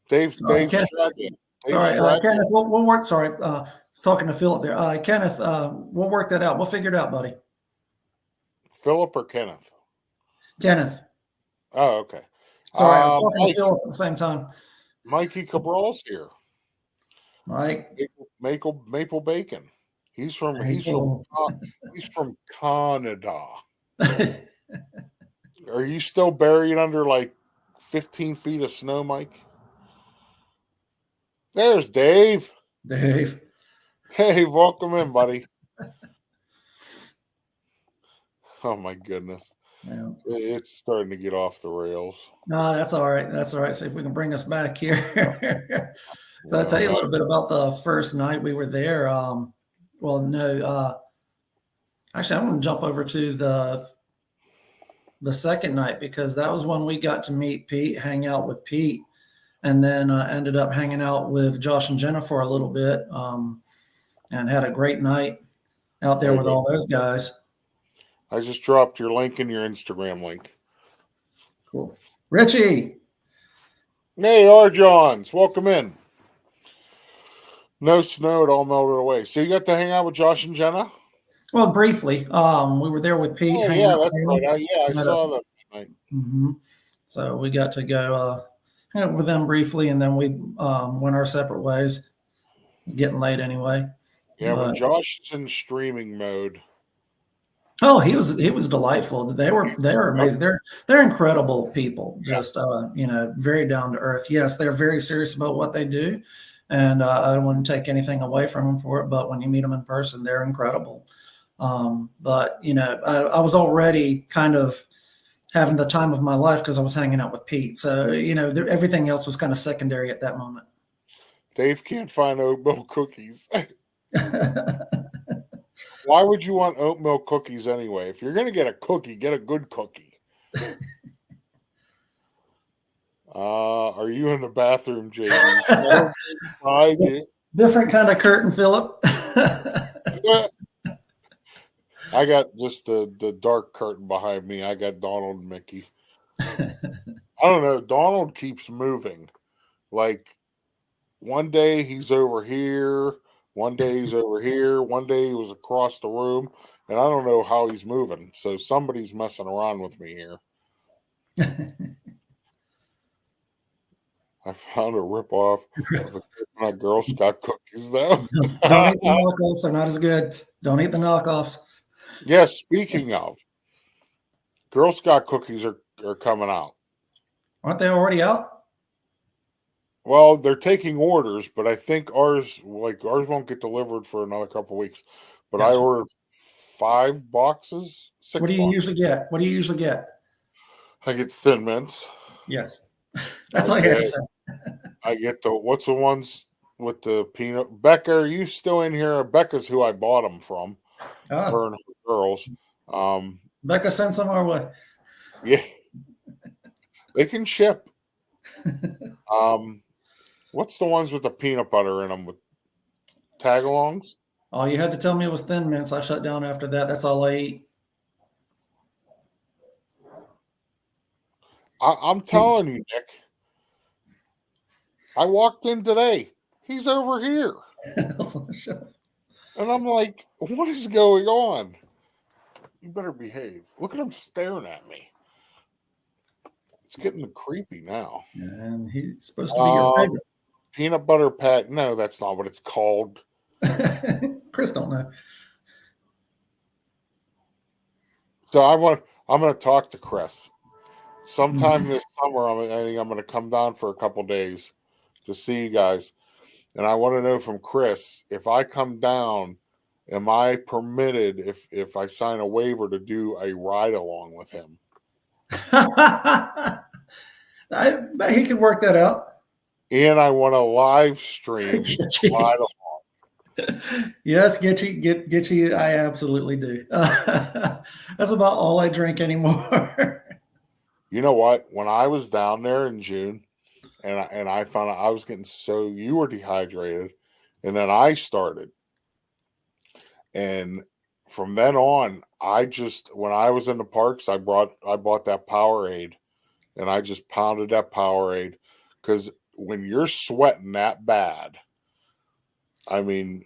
Dave Stratton. Sorry, Kenneth, we'll work. Sorry, I was talking to Philip there. Kenneth, we'll work that out. We'll figure it out, buddy. Philip or Kenneth? Kenneth. Oh, okay. Sorry, I was talking Mike, to Philip at the same time. Mikey Cabral's here. Mike. Maple Bacon. He's from Canada. Are you still buried under like 15 feet of snow, Mike? There's Dave. Dave. Dave, welcome in, buddy. Oh my goodness. Yeah. It's starting to get off the rails. No, that's all right. That's all right. See if we can bring us back here. So I'll tell you a little bit about the first night we were there. Well, no, actually, I'm going to jump over to the second night because that was when we got to meet Pete, hang out with Pete, and then ended up hanging out with Josh and Jennifer a little bit, and had a great night out there with all those guys. I just dropped your link in your Instagram link. Cool. Richie. Hey, R. Johns, welcome in. No snow, it all melted away. So you got to hang out with Josh and Jenna? Well, briefly. We were there with Pete. Oh, hanging yeah, out that's with him. right. I saw that night. Mm-hmm. So we got to go hang out with them briefly, and then we went our separate ways. It's getting late anyway. Yeah, when Josh is in streaming mode. Oh, he was delightful. They were amazing. They're incredible people. Just very down to earth. Yes, they're very serious about what they do, and I wouldn't take anything away from them for it. But when you meet them in person, they're incredible. But I was already kind of having the time of my life because I was hanging out with Pete. So everything else was kind of secondary at that moment. Dave can't find oat milk cookies. Why would you want oat milk cookies anyway? If you're going to get a cookie, get a good cookie. Are you in the bathroom, JD? Different kind of curtain, Philip. I got just the dark curtain behind me. I got Donald and Mickey. I don't know. Donald keeps moving. Like one day he's over here. One day he's over here. One day he was across the room. And I don't know how he's moving. So somebody's messing around with me here. I found a ripoff of my Girl Scout cookies, though. Don't eat the knockoffs. They're not as good. Don't eat the knockoffs. Yes, speaking of, Girl Scout cookies are coming out. Aren't they already out? Well, they're taking orders, but I think ours won't get delivered for another couple of weeks. But gotcha. I ordered 5 boxes. 6 What do you boxes. usually get? What do you usually get? I get Thin Mints. Yes. That's all I had to say. I get what's the ones with the peanut? Becca, are you still in here? Becca's who I bought them from. Oh. Her and her girls. Becca sent some our way. Yeah. They can ship. What's the ones with the peanut butter in them with tagalongs? All you had to tell me was Thin Mints. I shut down after that. That's all I eat. I'm telling you, Nick. I walked in today. He's over here. And I'm like, what is going on? You better behave. Look at him staring at me. It's getting creepy now. And he's supposed to be your favorite. Peanut butter pat. No, that's not what it's called. Chris don't know. So I'm going to talk to Chris. Sometime this summer, I think I'm going to come down for a couple days to see you guys. And I want to know from Chris, if I come down, am I permitted, if I sign a waiver, to do a ride along with him? I bet he can work that out. And I want to live stream ride along. Yes, get you. I absolutely do. That's about all I drink anymore. You know what? When I was down there in June, and I found out I was getting you were dehydrated, and then I started, and from then on, when I was in the parks, I bought that Powerade, and I just pounded that Powerade because when you're sweating that bad, I mean,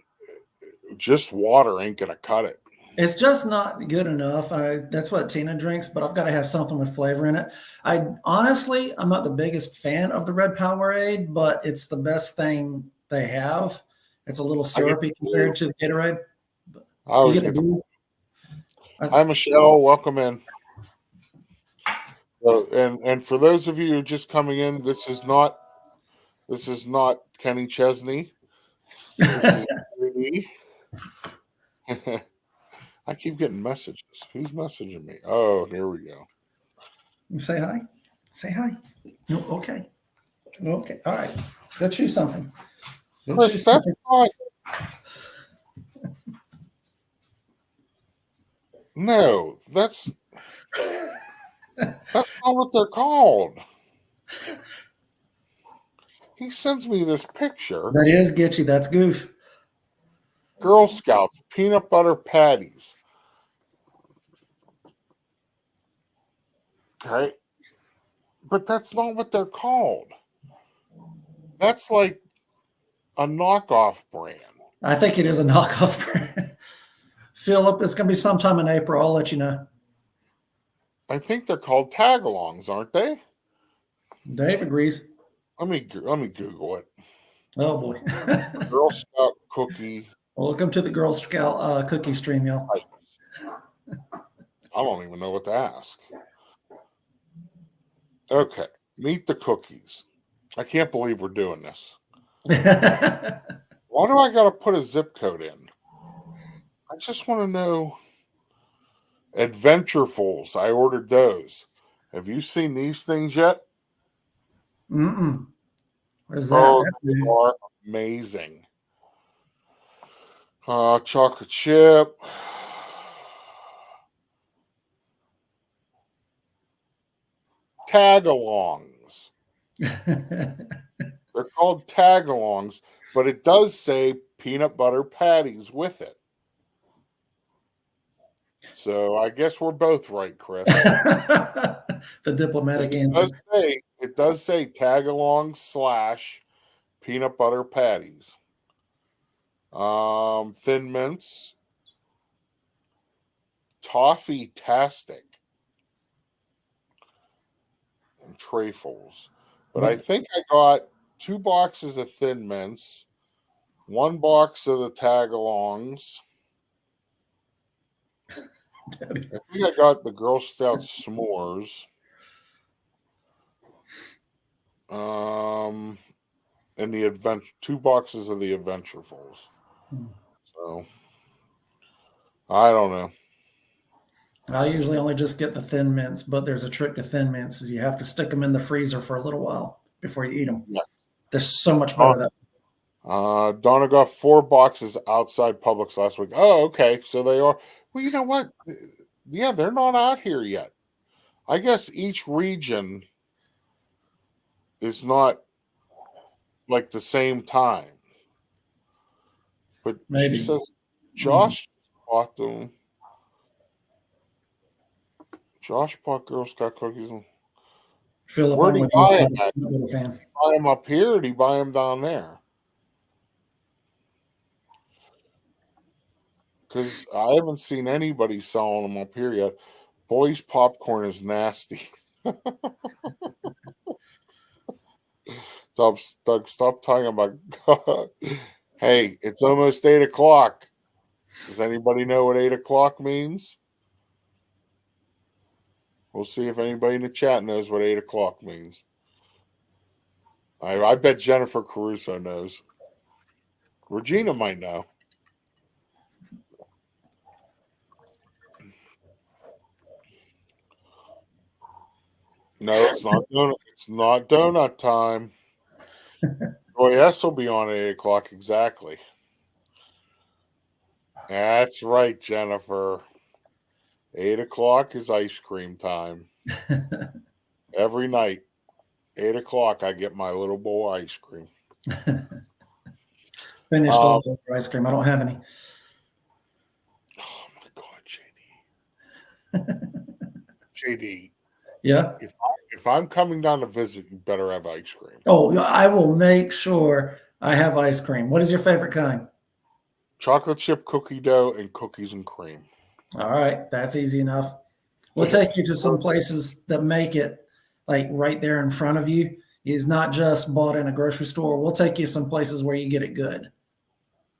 just water ain't gonna cut it. It's just not good enough. That's what Tina drinks, but I've got to have something with flavor in it. I'm not the biggest fan of the Red Powerade, but it's the best thing they have. It's a little syrupy compared to the Gatorade. I always You get get the blue. Hi, Michelle. Welcome in. So, and for those of you who are just coming in, this is not Kenny Chesney. This is me. I keep getting messages. Who's messaging me? Oh, here we go. You say hi. Say hi. No, okay. Okay. All right. Go choose something. Go Chris, choose that's something. not. No, that's not what they're called. He sends me this picture. That is Gitchy. That's Goof. Girl Scouts peanut butter patties. Okay. But that's not what they're called. That's like a knockoff brand. I think it is a knockoff brand. Philip, it's going to be sometime in April. I'll let you know. I think they're called tagalongs, aren't they? Dave agrees. Let me Google it. Oh, boy. Girl Scout cookie. Welcome to the Girl Scout cookie stream, y'all. I don't even know what to ask. Okay, meet the cookies. I can't believe we're doing this. Why do I got to put a zip code in? I just want to know. Adventurefuls. I ordered those. Have you seen these things yet? Mm-mm. What is that? Oh, That's they new. are amazing. Chocolate chip. Tagalongs. They're called tagalongs, but it does say peanut butter patties with it. So I guess we're both right, Chris. The diplomatic It answer. does say tagalong / peanut butter patties. Thin mints. Toffee-tastic. And trifles. But I think I got 2 boxes of Thin Mints, 1 box of the Tagalongs. I think I got the Girl Scout s'mores. And the 2 boxes of the Adventurefuls. So I don't know. I usually only just get the Thin Mints, but there's a trick to Thin Mints is you have to stick them in the freezer for a little while before you eat them. Yeah. They're so much better that way. Donna got 4 boxes outside Publix last week. Oh, okay. So they are. Well, you know what? Yeah, they're not out here yet. I guess each region is not like the same time. But Maybe. she says Josh bought them. Josh bought Girl Scout cookies. Philip, Where'd I'm he with buy you. them at? I'm a little fan. Did he buy them up here or did he buy them down there? Because I haven't seen anybody selling them up here yet. Boys popcorn is nasty. Stop talking about. Hey, it's almost 8 o'clock. Does anybody know what 8 o'clock means? We'll see if anybody in the chat knows what 8 o'clock means. I bet Jennifer Caruso knows. Regina might know. No, it's not donut. It's not donut time. Boy, S will be on at 8 o'clock exactly. That's right, Jennifer. 8 o'clock is ice cream time. Every night, 8 o'clock, I get my little bowl of ice cream. Finished all the ice cream. I don't have any. Oh my God, JD. JD. Yeah. if I'm coming down to visit, you better have ice cream. Oh, I will make sure I have ice cream. What is your favorite kind? Chocolate chip cookie dough and cookies and cream. All right, that's easy enough. We'll take you to some places that make it like right there in front of you. It's not just bought in a grocery store. We'll take you some places where you get it good.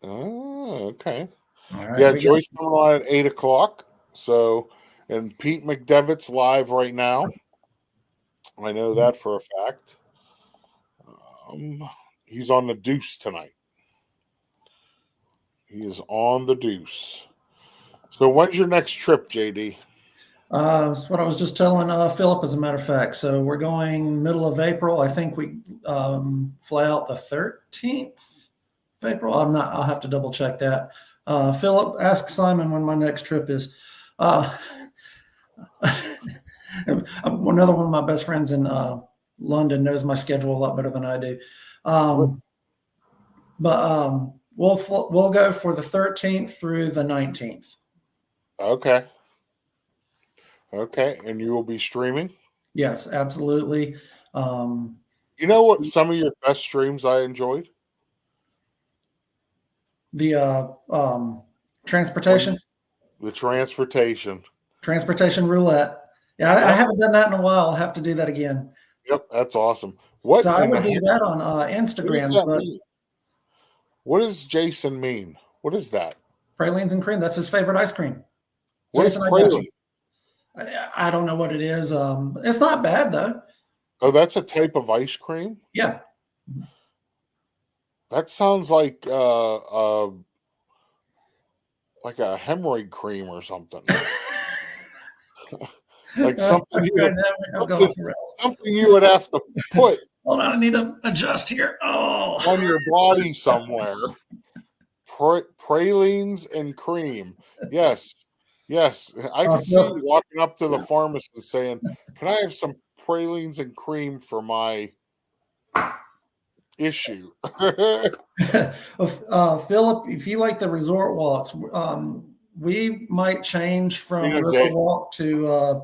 Oh, okay. All right. Yeah, we got- Joy's coming on at 8 o'clock. So, and Pete McDevitt's live right now. I know that for a fact. He's on the Deuce tonight. He is on the Deuce. So, when's your next trip, JD? That's what I was just telling Philip, as a matter of fact. So we're going middle of April. I think we fly out the 13th of April. I'm not. I'll have to double check that. Philip, ask Simon when my next trip is. Another one of my best friends in London knows my schedule a lot better than I do. We'll go for the 13th through the 19th. Okay. Okay. And you will be streaming? Yes, absolutely. You know what some of your best streams I enjoyed? The transportation The transportation. roulette. Yeah, I haven't done that in a while. I'll have to do that again. Yep, that's awesome. What So I in would the do heck- that on what does Instagram. that But mean? What does Jason mean? What is that? pralines and cream, that's his favorite ice cream. What is Jason, I got you. praline? I don't know what it is. It's not bad though. Oh, that's a type of ice cream? Yeah. That sounds like a hemorrhoid cream or something. Like something you, Right now, I'm going off the rails. something you would have to put Hold on, I need to adjust here. Oh, on your body somewhere. Pralines and cream. Yes. Yes. I can see you walking up to the pharmacist saying, "Can I have some pralines and cream for my issue?" Philip, if you like the resort walks, we might change from You know, Jay- Riverwalk to.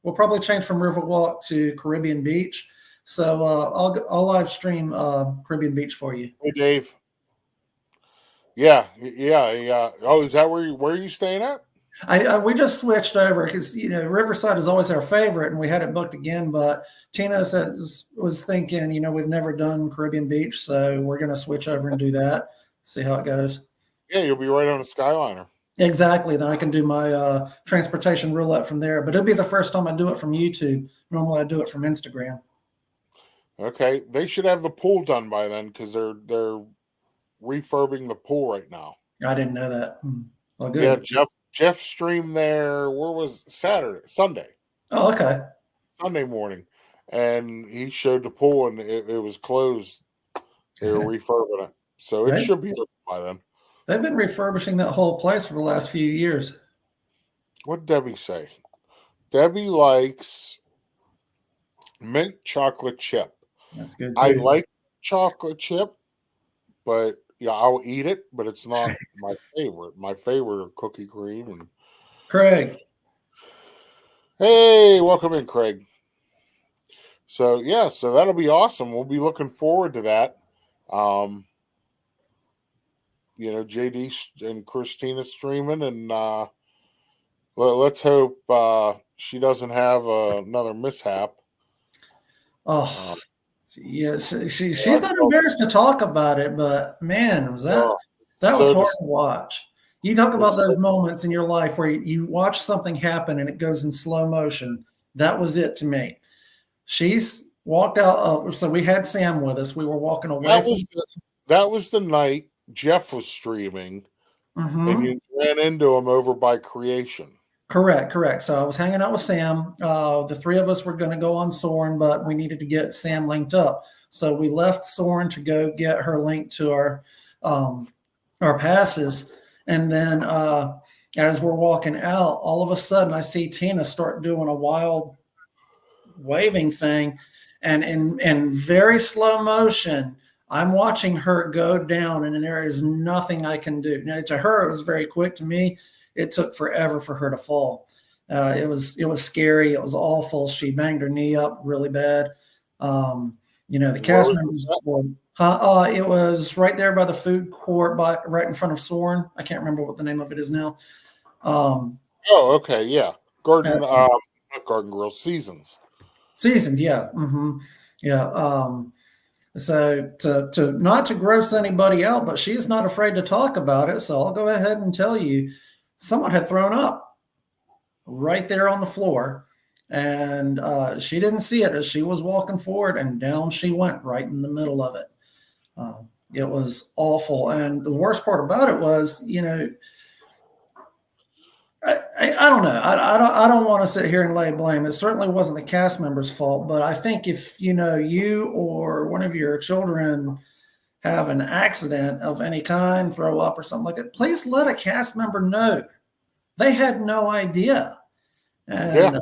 We'll probably change from Riverwalk to Caribbean Beach. So I'll live stream Caribbean Beach for you. Hey, Dave. Yeah. Oh, is that where are you staying at? We just switched over because Riverside is always our favorite, and we had it booked again. But Tina was thinking, we've never done Caribbean Beach, so we're going to switch over and do that. See how it goes. Yeah, you'll be right on a Skyliner. Exactly. Then I can do my transportation roulette from there. But it'll be the first time I do it from YouTube. Normally I do it from Instagram. Okay, they should have the pool done by then because they're refurbing the pool right now. I didn't know that. Well, good. Yeah, Jeff streamed there. Where was Sunday Oh, okay. Sunday morning, and he showed the pool, and it was closed. They were refurbing it, so it Right. should be open by then. They've been refurbishing that whole place for the last few years. What did Debbie say? Debbie likes mint chocolate chip. That's good too. I like chocolate chip, but yeah, I'll eat it, but it's not my favorite. My favorite are cookie cream and Craig. hey, welcome in, Craig. So yeah, so that'll be awesome. We'll be looking forward to that. JD and Christina streaming, and let's hope she doesn't have another mishap. Oh, yes. She's not embarrassed to talk about it, but man, was that was hard to watch. You talk about those moments in your life where you watch something happen and it goes in slow motion. That was it to me. She's walked out of. So we had Sam with us. We were walking away. That was the night Jeff was streaming, Mhm. and you ran into him over by Creation. Correct. So I was hanging out with Sam. The three of us were going to go on Soren, but we needed to get Sam linked up. So we left Soren to go get her linked to our passes. And then as we're walking out, all of a sudden I see Tina start doing a wild waving thing. And in very slow motion, I'm watching her go down, and there is nothing I can do. Now, to her, it was very quick. To me, it took forever for her to fall. It was scary. It was awful. She banged her knee up really bad. The cast was members that? were. It was right there by the food court, but right in front of Soren. I can't remember what the name of it is now. Um, Oh, okay, yeah. Garden, uh, not Garden Grill, Seasons. Seasons, yeah, yeah. So to not to gross anybody out, but she's not afraid to talk about it. So I'll go ahead and tell you, someone had thrown up right there on the floor, and she didn't see it as she was walking forward, and down she went right in the middle of it. It was awful, and the worst part about it was, I don't know. I don't want to sit here and lay blame. It certainly wasn't the cast member's fault, but I think if you or one of your children have an accident of any kind, throw up or something like that, please let a cast member know. They had no idea, and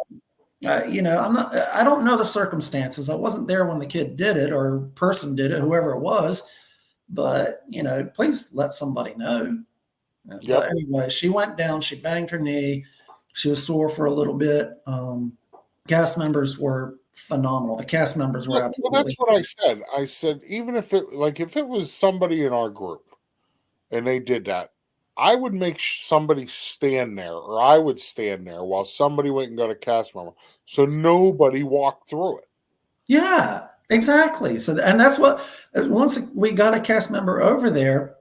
I'm not. I don't know the circumstances. I wasn't there when the kid did it or person did it, whoever it was. But please let somebody know. Yep. But anyway, she went down. She banged her knee. She was sore for a little bit. Cast members were phenomenal. The cast members were Well, absolutely. that's what I said. I said, even if it was somebody in our group and they did that, I would make somebody stand there, or I would stand there while somebody went and got a cast member, so nobody walked through it. Yeah, exactly. So, and that's what. Once we got a cast member over there,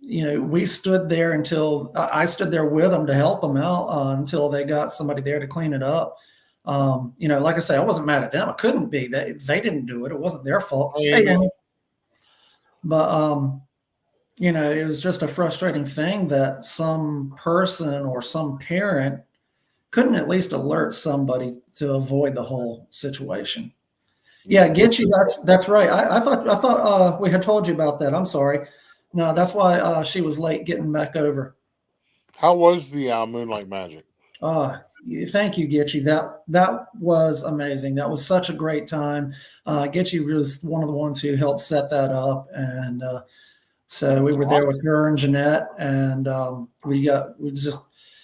we stood there until I stood there with them to help them out until they got somebody there to clean it up. Like I say, I wasn't mad at them. I couldn't be. They didn't do it. It wasn't their fault. Hey, Amy. But it was just a frustrating thing that some person or some parent couldn't at least alert somebody to avoid the whole situation. Yeah, get you. That's right. I thought we had told you about that. I'm sorry. No, that's why she was late getting back over. How was the Moonlight Magic? Thank you, Gitchy. That was amazing. That was such a great time. Gitchy was one of the ones who helped set that up, and so we were there with her and Jeanette, and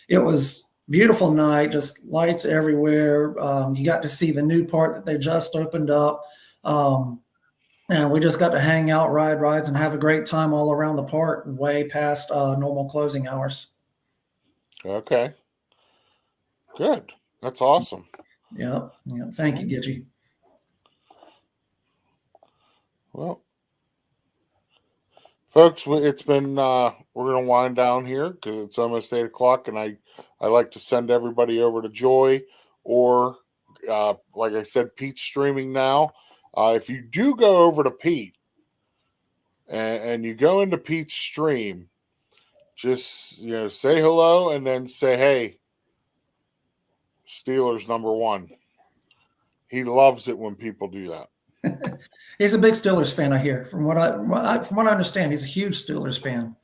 it was beautiful night, just lights everywhere. You got to see the new part that they just opened up. And we just got to hang out, ride rides, and have a great time all around the park, way past normal closing hours. Okay. Good. That's awesome. Yep. Thank you, Gitchy. Well, folks, it's been we're going to wind down here because it's almost 8 o'clock, and I like to send everybody over to Joy, or like I said, Pete's streaming now. If you do go over to Pete and you go into Pete's stream, just say hello and then say, "Hey, Steelers #1." He loves it when people do that. He's a big Steelers fan, I hear. From what I understand, he's a huge Steelers fan.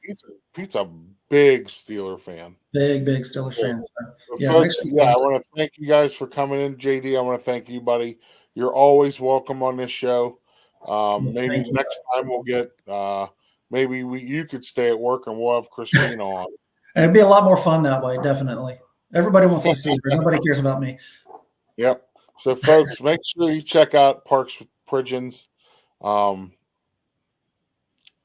Pete's a big Steeler fan. Big Steelers fan. So, folks, I want to thank you guys for coming in. JD, I want to thank you, buddy. You're always welcome on this show. Maybe next time we'll get you could stay at work and we'll have Christina on. It'd be a lot more fun that way, definitely. Everybody wants to see her. Nobody cares about me. Yep. So, folks, make sure you check out Parks with Pridgens on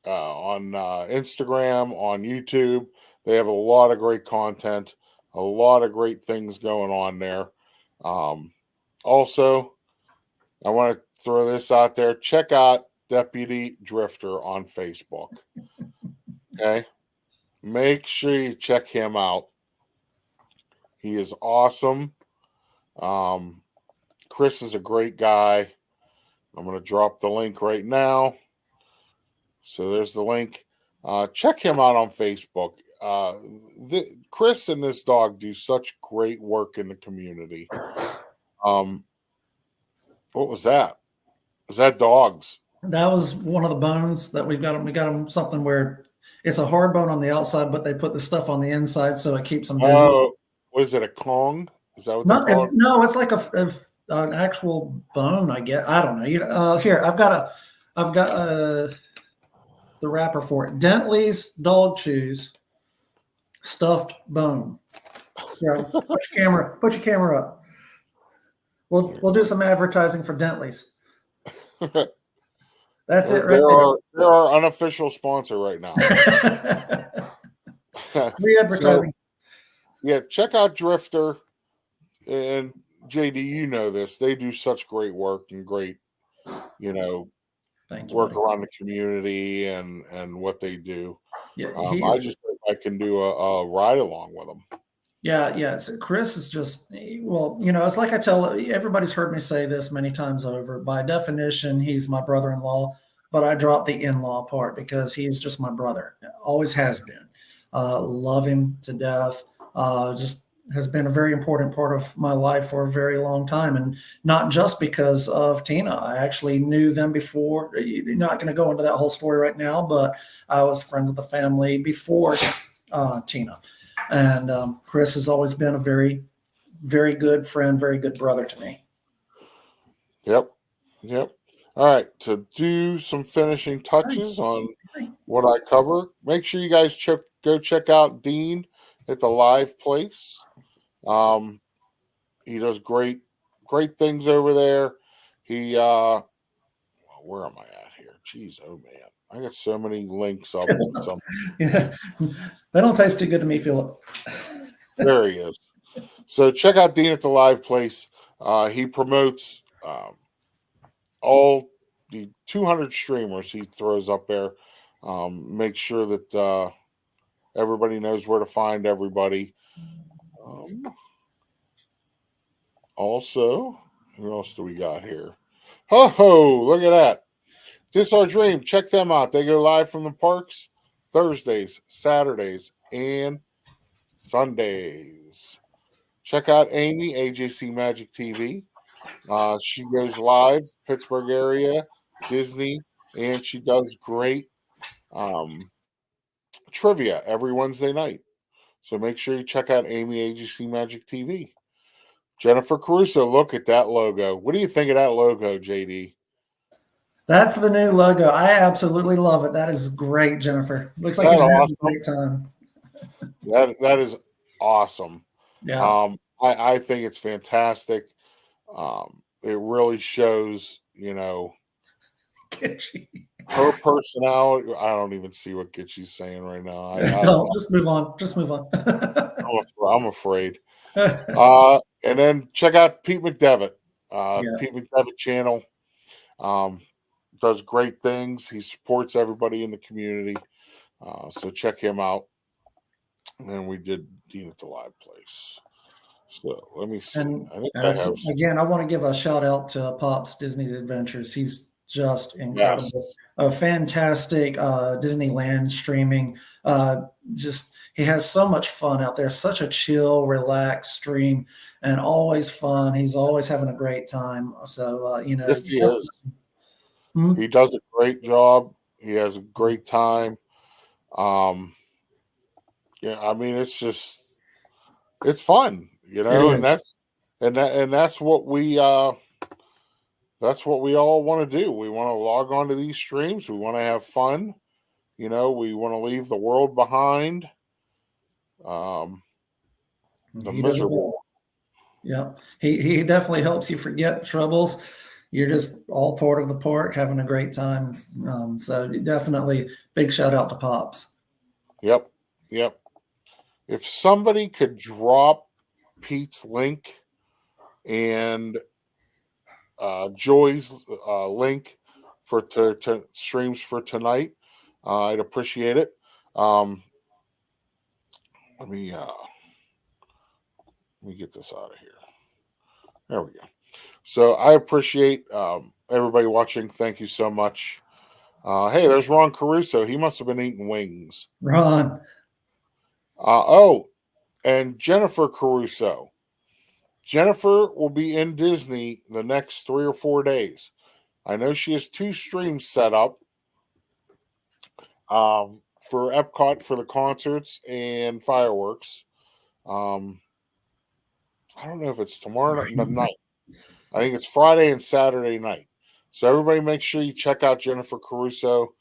Instagram, on YouTube. They have a lot of great content, a lot of great things going on there. Also, I want to throw this out there. Check out Deputy Drifter on Facebook. Okay? Make sure you check him out. He is awesome. Chris is a great guy. I'm going to drop the link right now. So there's the link. Check him out on Facebook. Chris and this dog do such great work in the community. What was that? Was that dogs? That was one of the bones that we've got them. We got them something where it's a hard bone on the outside, but they put the stuff on the inside so it keeps them busy. Oh, was it a Kong? Is that what they call it? No, it's like an actual bone. I guess. I don't know. Here, I've got the wrapper for it. Dentley's Dog Chews stuffed bone. Yeah, put your camera up. We'll do some advertising for Dentley's. That's it right They're our unofficial sponsor right now. there. Free advertising. Yeah, check out Drifter and JD. You know this; they do such great work and great, Thank you, work buddy. around the community and what they do. Yeah, I just think I can do a ride along with them. yeah. So Chris is just, well, it's like I tell everybody's heard me say this many times over. By definition, he's my brother-in-law, but I dropped the in-law part because he's just my brother. Always has been. Love him to death. Just has been a very important part of my life for a very long time, and not just because of Tina. I actually knew them before. You're not going to go into that whole story right now, but I was friends with the family before Tina. And Chris has always been a very, very good friend, very good brother to me. Yep. All right, to do some finishing touches on what I cover, make sure you guys go check out Dean at the Live Place. He does great things over there. He where am I at here? Jeez, oh man, I got so many links up. Yeah. They don't taste too good to me, Philip. There he is. So check out Dean at the Live Place. He promotes all the 200 streamers he throws up there. Make sure that everybody knows where to find everybody. Also, who else do we got here? Ho, look at that. This Our Dream. Check them out. They go live from the parks Thursdays, Saturdays, and Sundays. Check out Amy, AJC Magic TV. She goes live, Pittsburgh area, Disney, and she does great trivia every Wednesday night. So make sure you check out Amy, AJC Magic TV. Jennifer Caruso, look at that logo. What do you think of that logo, JD? That's the new logo. I absolutely love it. That is great, Jennifer. Looks like That you're having awesome? a great time. That is awesome. Yeah. I think it's fantastic. It really shows, her personality. I don't even see what Gitchy's saying right now. Don't just move on. Just move on. I'm afraid. And then check out Pete McDevitt. Yeah. Pete McDevitt channel does great things. He supports everybody in the community. So check him out. And then we did Dean at the Live Place. So let me see. And I think I have again, I want to give a shout out to Pops Disney's Adventures. He's just incredible. Yes. A fantastic Disneyland streaming. Just he has so much fun out there. Such a chill, relaxed stream, and always fun. He's always having a great time. So Yes, he is. Hmm? He does a great job. He has a great time. Yeah, I mean, it's fun, and that's what we all want to do. We want to log on to these streams. We want to have fun. We want to leave the world behind. The He does miserable. Yeah, he definitely helps you forget the troubles. You're just all part of the park, having a great time. So definitely big shout out to Pops. Yep. If somebody could drop Pete's link and Joy's link for to streams for tonight, I'd appreciate it. Let me get this out of here. There we go. So I appreciate everybody watching. Thank you so much. Hey, there's Ron Caruso. He must have been eating wings. Ron. And Jennifer Caruso. Jennifer will be in Disney the next 3 or 4 days. I know she has 2 streams set up for Epcot for the concerts and fireworks. I don't know if it's tomorrow night. I think it's Friday and Saturday night. So everybody make sure you check out Jennifer Caruso.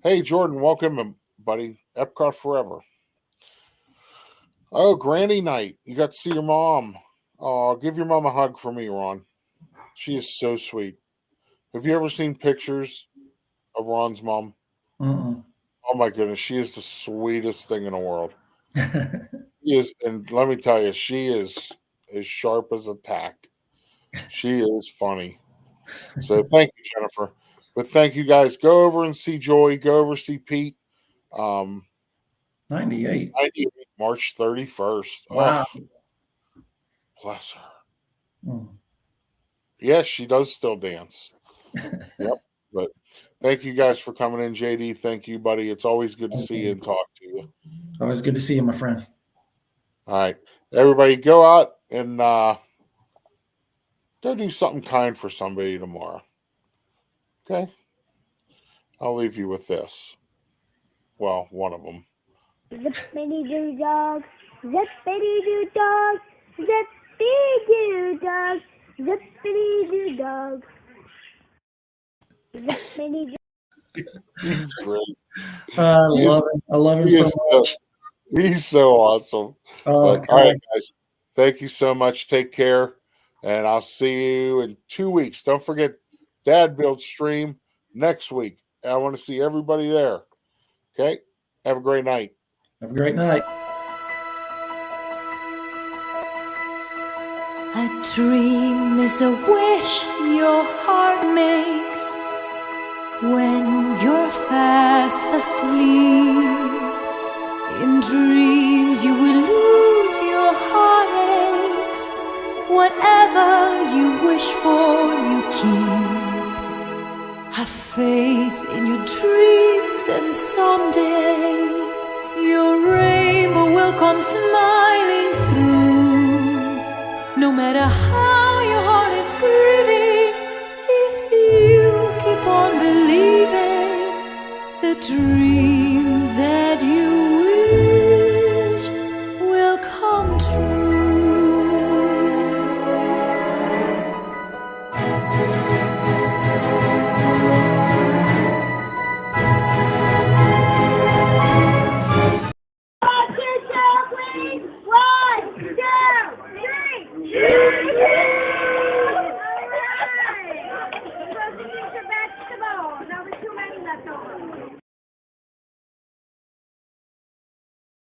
Hey, Jordan, welcome, buddy. Epcot forever. Oh, Granny night. You got to see your mom. Oh, give your mom a hug for me, Ron. She is so sweet. Have you ever seen pictures of Ron's mom? Mm-mm. Oh my goodness, she is the sweetest thing in the world. She is, and let me tell you, she is as sharp as a tack. She is funny. So thank you, Jennifer. But thank you guys. Go over and see Joy. Go over see Pete. 98. 98, March 31st. Wow. Oh, bless her. Mm. Yes, she does still dance. Yep. But thank you guys for coming in, JD. Thank you, buddy. It's always good to see you and talk to you. Always good to see you, my friend. All right. Everybody go out and go do something kind for somebody tomorrow. Okay? I'll leave you with this. Well, one of them. Zip-a-Dee-Doo dog, Zip-a-Dee-Doo dog, Zip-a-Dee-Doo dog, Zip-a-Dee-Doo dog. Zip-a-Dee-Doo. He's great. I love him. I love him He so is much. He's so awesome. Oh, But, all right, guys. Thank you so much. Take care. And I'll see you in 2 weeks. Don't forget Dad Build stream next week. I want to see everybody there. Okay? Have a great night. have a great night. A dream is a wish your heart makes when you're fast asleep. In dreams you will lose your heartaches. Whatever you wish for, you keep. Have faith in your dreams, and someday your rainbow will come smiling through. No matter how your heart is grieving, if you keep on believing, the dream that you